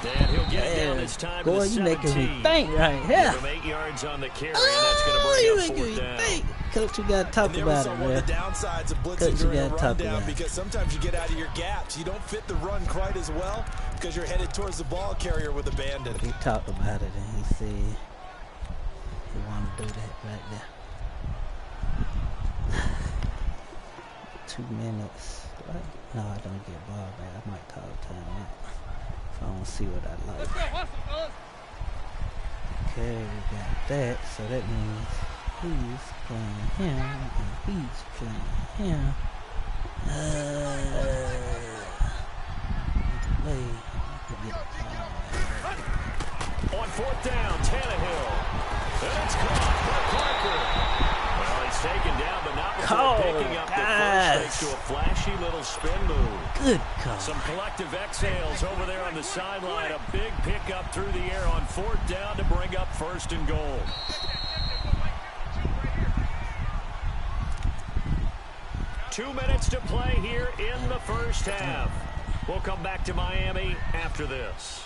And he'll get it down this time to the 17. You making me think right here. Give him 8 yards on the carry, and that's going to bring up 4th down. Think. Coach, you got to talk about it, man. The downsides of blitzing during a rundown, because sometimes you get out of your gaps. You don't fit the run quite as well because you're headed towards the ball carrier with abandon. He talked about it, and he said he wanted to do that right there. 2 minutes. What? No, I don't get ball back. I might call timeout if I want to see what I like. Let's go, hustle, Okay, we got that, so that means he's playing him, and he's playing him. On 4th down, Tannehill. And it's caught by Parker. Well, he's taken down, but not before picking up the first, thanks to a flashy little spin move. Good call. Some collective exhales over there on the sideline. A big pickup through the air on 4th down to bring up 1st and goal. Two minutes to play here in the first half. We'll come back to Miami after this.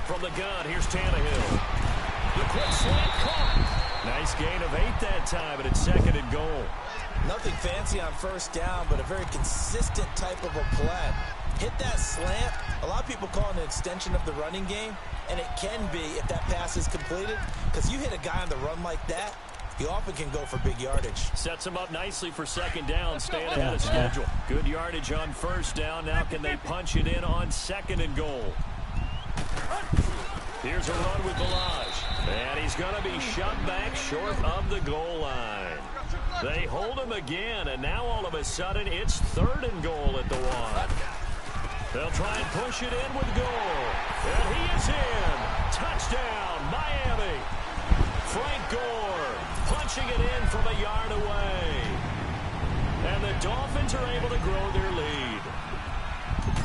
From the gun, here's Tannehill. The quick slant caught. Nice gain of 8 that time, and it's 2nd and goal. Nothing fancy on first down, but a very consistent type of a play. Hit that slant. A lot of people call it an extension of the running game, and it can be if that pass is completed, because you hit a guy on the run like that, you often can go for big yardage. Sets him up nicely for 2nd down, staying ahead of schedule. Good yardage on first down. Now can they punch it in on 2nd and goal? Here's a run with Balaj, and he's going to be shut back short of the goal line. They hold him again, and now all of a sudden it's 3rd and goal at the 1. They'll try and push it in with Gore. And he is in. Touchdown, Miami. Frank Gore punching it in from a yard away. And the Dolphins are able to grow their lead.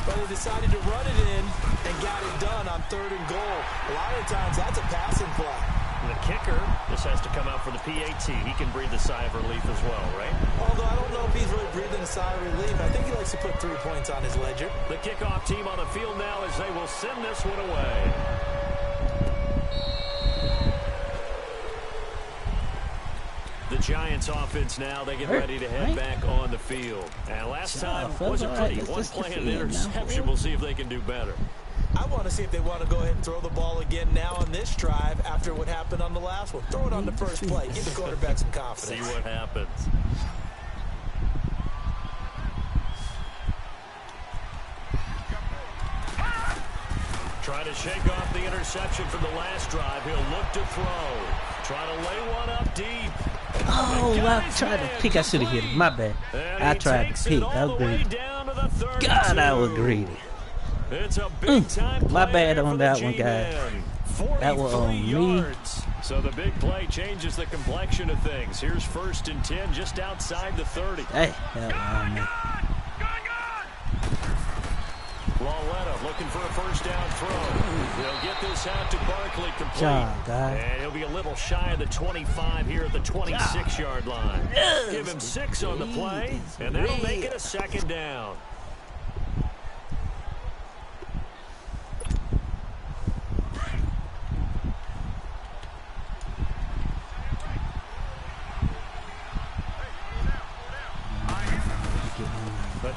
But they decided to run it in and got it done on 3rd and goal. A lot of times that's a passing play. And the kicker, this has to come out for the PAT. He can breathe a sigh of relief as well, right? Although I don't know if he's really breathing a sigh of relief. I think he likes to put 3 points on his ledger. The kickoff team on the field now as they will send this one away. The Giants offense now, they get ready to head back on the field. And last time wasn't pretty. One play and an interception. We'll see if they can do better. I want to see if they want to go ahead and throw the ball again now on this drive after what happened on the last one. Throw it on the first play. Give the quarterback some confidence. See what happens. Try to shake off the interception from the last drive. He'll look to throw. Try to lay one up deep. Oh, I tried to pick. I should have hit him. My bad. I tried to pick. I was greedy. God, I was greedy. It's a big time my bad on that one, guys. That was on me. So the big play changes the complexion of things. Here's 1st and 10 just outside the 30. Hey, that was on me. Lawletta looking for a first down throw. He'll get this out to Barkley complete. Job, and he'll be a little shy of the 25 here at the 26-yard line. Give him 6 on the play, and that'll make it a 2nd down.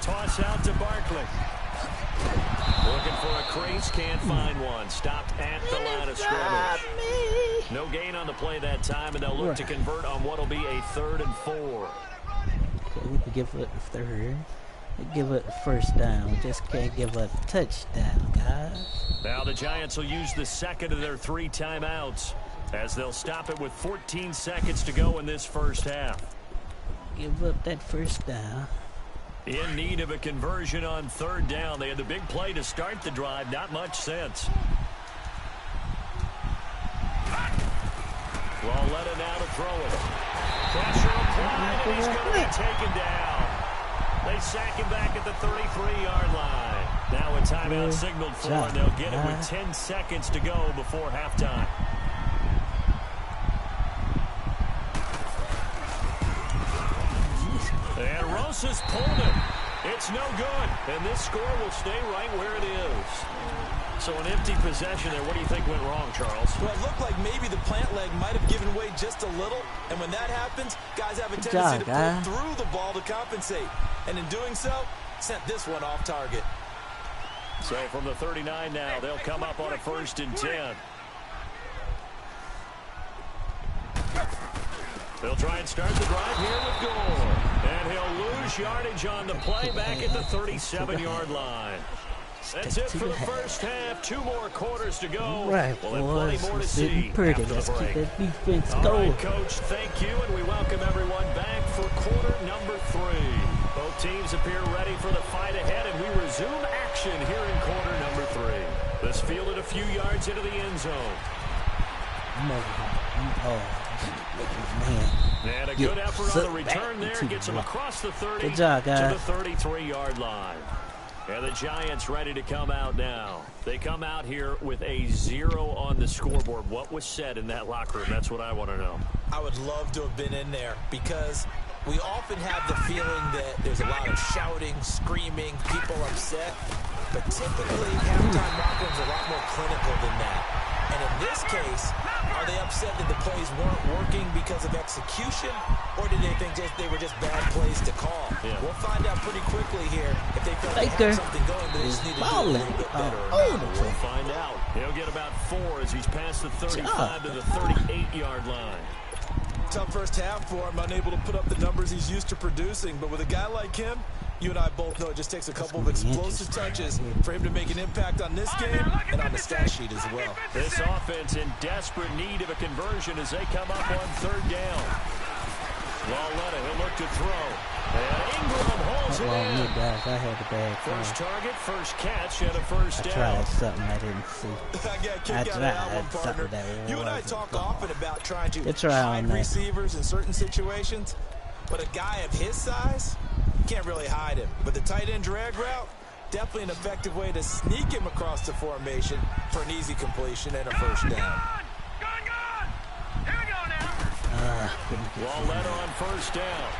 toss out to Barkley. Looking for a crease, can't find one. Stopped at the line of scrimmage. No gain on the play that time, and they'll look to convert on what will be a 3rd and 4. Okay, we can give it a third. We give it a first down. We just can't give it a touchdown, guys. Now the Giants will use the second of their 3 timeouts as they'll stop it with 14 seconds to go in this first half. Give up that first down. In need of a conversion on 3rd down. They had the big play to start the drive. Not much sense. Lauletta now to throw it. Pressure applied, and he's going to be taken down. They sack him back at the 33-yard line. Now a timeout signaled for, and they'll get it with 10 seconds to go before halftime. And Rosas pulled it. It's no good. And this score will stay right where it is. So an empty possession there. What do you think went wrong, Charles? Well, it looked like maybe the plant leg might have given way just a little. And when that happens, guys have a tendency to pull through the ball to compensate. And in doing so, sent this one off target. So from the 39 now, they'll come up on a 1st and 10. They'll try and start the drive here with Gore. And he'll lose yardage on the play back at the 37-yard line. That's it for the first half. 2 more quarters to go. Right, we'll have plenty more to see pretty. after Let's the break. keep that defense All going. right, Coach, thank you, and we welcome everyone back for quarter number 3. Both teams appear ready for the fight ahead, and we resume action here in quarter number 3. This fielded a few yards into the end zone. And a good effort on the return there. Gets him across the 30 to the 33-yard line. And the Giants ready to come out now. They come out here with a 0 on the scoreboard. What was said in that locker room? That's what I want to know. I would love to have been in there because we often have the feeling that there's a lot of shouting, screaming, people upset. But typically, halftime locker rooms are a lot more clinical than that. And in this case, are they upset that the plays weren't working because of execution, or did they think they were just bad plays to call? Yeah. We'll find out pretty quickly here if they felt they had something going, but they just need to do a little bit better. We'll find out. He'll get about 4 as he's past the 35 to the 38-yard line. Tough first half for him, unable to put up the numbers he's used to producing, but with a guy like him, you and I both know it just takes a couple of explosive touches for him to make an impact on this game and on the stat sheet as well. This offense in desperate need of a conversion as they come up on 3rd down. Lauletta, he'll look to throw. And Ingram holds it in. Guys, I had a bad first target, first catch, and a first down. I tried something I didn't see. I got a kick out of that one, partner. You and I talk often about trying to hide receivers in certain situations, but a guy of his size, can't really hide him. But the tight end drag route, definitely an effective way to sneak him across the formation for an easy completion and a first down. Here we go now. Lauletta on first down.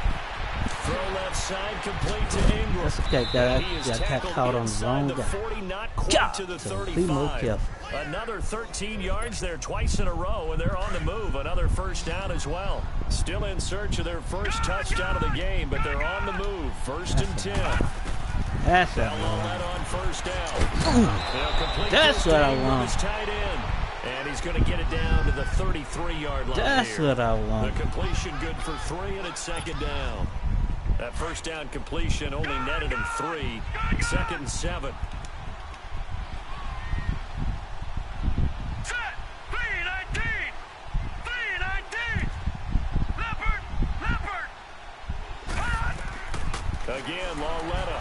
Throw left side, complete to Ingram. That's okay, guy. He got caught on the wrong guy. 40, not quite to the 35. Another 13 yards there twice in a row, and they're on the move. Another first down as well. Still in search of their first touchdown of the game, but they're on the move. 1st and 10. That's what I want. On first down. That's what I want. Tight end. And he's going to get it down to the 33-yard line. That's what I want. The completion good for 3, and it's 2nd down. That first down completion only netted him 3. 2nd and 7. Set. 3-19. 3-19. Leopard. Again, Lauletta.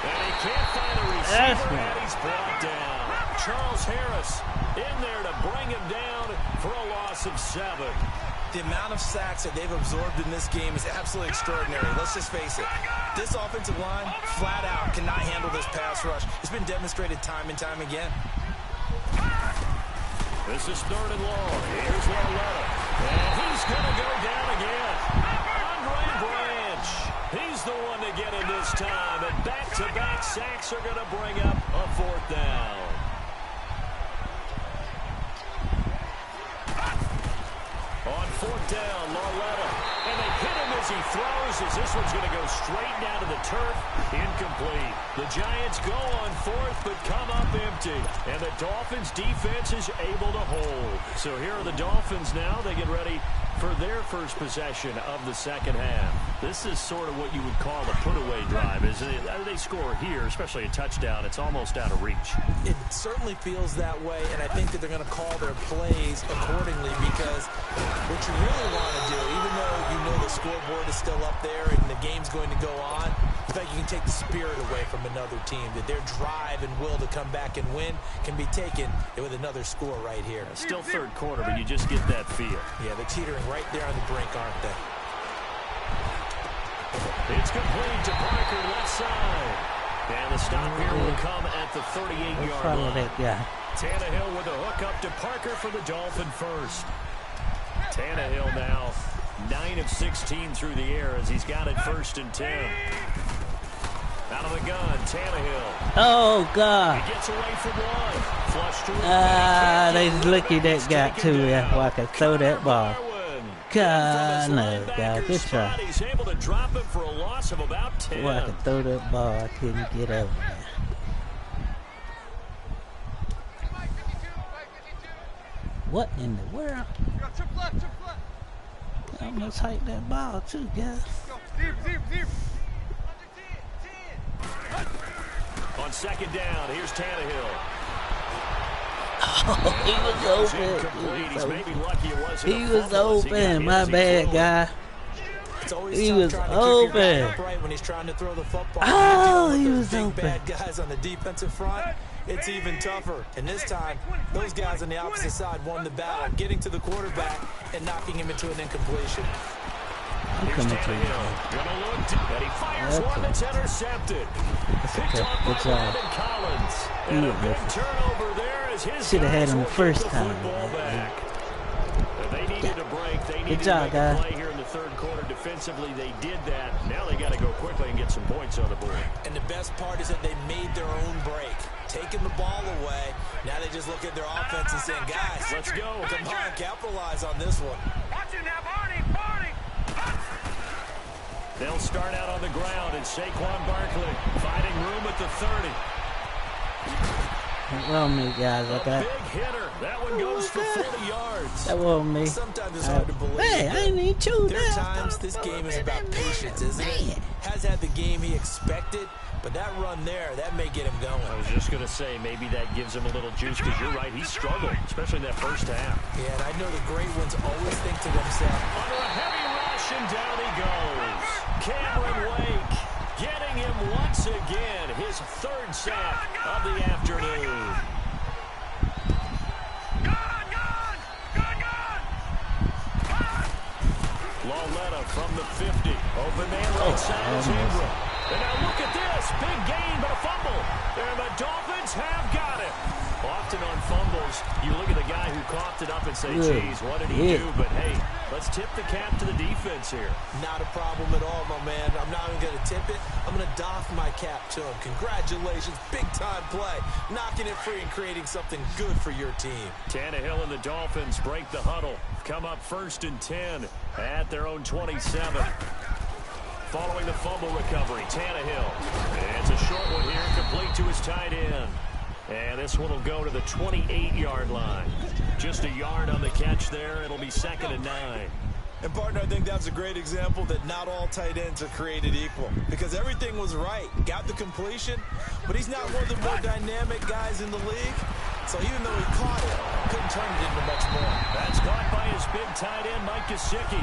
And he can't find a receiver, and he's brought down. Charles Harris in there to bring him down for a loss of 7. The amount of sacks that they've absorbed in this game is absolutely extraordinary. Let's just face it. This offensive line, flat out, cannot handle this pass rush. It's been demonstrated time and time again. This is 3rd and long. Here's Lauletta. And he's going to go down again. Andre Branch. He's the one to get him this time. And back-to-back sacks are going to bring up a 4th down. On 4th down, Lauletta. And they hit him as he throws, as this one's going to go straight down to the turf. Incomplete. The Giants go on fourth, but come up empty. And the Dolphins defense is able to hold. So here are the Dolphins now. They get ready for their first possession of the second half. This is sort of what you would call a put-away drive. As they score here, especially a touchdown, it's almost out of reach. It certainly feels that way, and I think that they're going to call their plays accordingly, because what you really want to do, even though you know the scoreboard is still up there and the game's going to go on, I think you can take the spirit away from another team, that their drive and will to come back and win can be taken with another score right here. Still third quarter, but you just get that feel. Yeah, they're teetering right there on the brink, aren't they? It's complete to Parker, left side. And the stop here will come at the 38-yard line. Tannehill with a hook up to Parker for the Dolphin first. Tannehill now 9 of 16 through the air as he's got it 1st and 10. Out of the gun, Tannehill. Oh, God. He gets away from one. Flush to they lucky that got to it. I could throw that ball. God, no, God. Good try. He's able to drop him for a loss of about 10. I could throw that ball. I couldn't get over there. What in the world? I almost hiked that ball, too, guys. On second down, here's Tannehill. Oh, he was open. He was open. My bad, guy. He was open. When he's trying to throw the football. Oh, he was open. Bad guys on the defensive front. It's even tougher. And this time, those guys on the opposite side won the battle, getting to the quarterback and knocking him into an incompletion. Here's Tannehill. Gonna look, and he fires one that's intercepted. Picked off by Landon Collins. And a big turnover there as his should have had him the first time. They needed a break. They needed to make a play here in the third quarter. Defensively, they did that. Now they got to go quickly and get some points on the board. And the best part is that they made their own break, taking the ball away. Now they just look at their offense and saying, guys, let's go. Come on, capitalize on this one. Watch it now, Barney. They'll start out on the ground, and Saquon Barkley finding room at the 30. That wasn't me, guys. A big hitter. That one goes for 40 yards. That wasn't me. Sometimes it's hard to believe. Hey, I didn't even choose that. There are times this game is about patience, isn't it? Has had the game he expected, but that run there, that may get him going. I was just going to say, maybe that gives him a little juice, because you're right, he struggled, especially in that first half. Yeah, and I know the great ones always think to themselves, under a heavy rush, and down he goes. Cameron Wake getting him once again, his 3rd sack of the afternoon. Lauletta from the 50. Open man right side, Ingram. And now look at this. Big gain, but a fumble. And the Dolphins have got it. Often on fumbles, you look at the guy who coughed it up and say, geez, what did he do? But, hey, let's tip the cap to the defense here. Not a problem at all, my man. I'm not even going to tip it. I'm going to doff my cap to him. Congratulations. Big-time play. Knocking it free and creating something good for your team. Tannehill and the Dolphins break the huddle. Come up 1st and 10 at their own 27. Following the fumble recovery, Tannehill. And it's a short one here, complete to his tight end. And this one will go to the 28-yard line. Just a yard on the catch there. It'll be 2nd and 9. And, partner, I think that's a great example that not all tight ends are created equal, because everything was right. Got the completion, but he's not one of the more dynamic guys in the league. So even though he caught it, couldn't turn it into much more. That's caught by his big tight end, Mike Gesicki.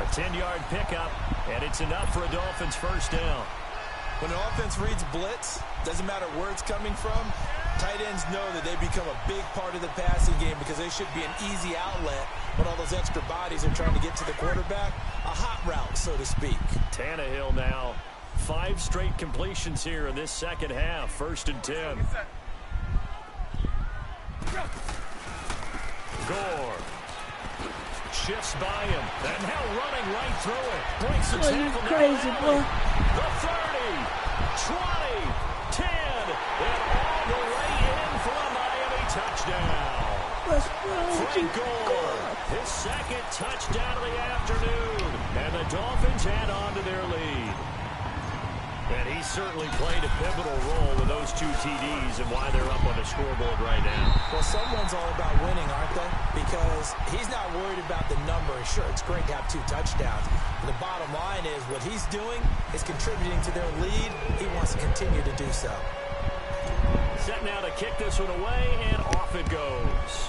A 10-yard pickup, and it's enough for a Dolphins 1st down. When an offense reads blitz, doesn't matter where it's coming from, tight ends know that they become a big part of the passing game, because they should be an easy outlet when all those extra bodies are trying to get to the quarterback. A hot route, so to speak. Tannehill now 5 straight completions here in this second half. 1st and 10. Gore shifts by him, and now running right through it. Breaks the tackle. Crazy, boy. The 30, 20, 10, and all the way in for a Miami touchdown. What's wrong with you? Gore His second touchdown of the afternoon. And the Dolphins add on to their lead. And he certainly played a pivotal role with those 2 TDs and why they're up on the scoreboard right now. Well, someone's all about winning, aren't they? Because he's not worried about the number. Sure, it's great to have 2 touchdowns. But the bottom line is what he's doing is contributing to their lead. He wants to continue to do so. Set now to kick this one away, and off it goes.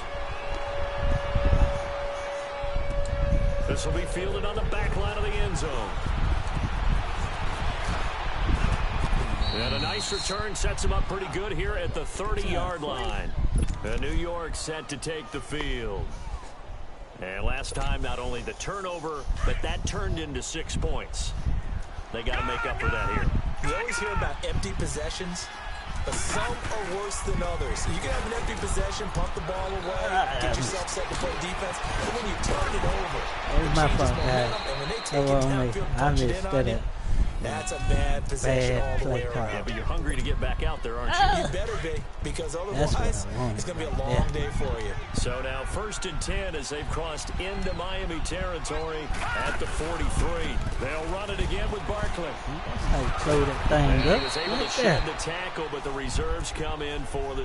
This will be fielded on the back line of the end zone. And a nice return sets him up pretty good here at the 30-yard line. And New York set to take the field. And last time, not only the turnover, but that turned into 6 points. They got to make up for that here. You always hear about empty possessions, but some are worse than others. You can have an empty possession, pump the ball away, get yourself set to play defense, but when you turn it over, it's my fault, guys. And when they take it downfield and punch it in on you, that's a bad possession all the way around. Yeah, but you're hungry to get back out there, aren't you? You better be, because otherwise it's going to be a long day for you. So now 1st and 10 as they've crossed into Miami territory at the 43. They'll run it again with Barkley. That's how you play that thing, and he was able to shed the tackle, but the reserves come in for the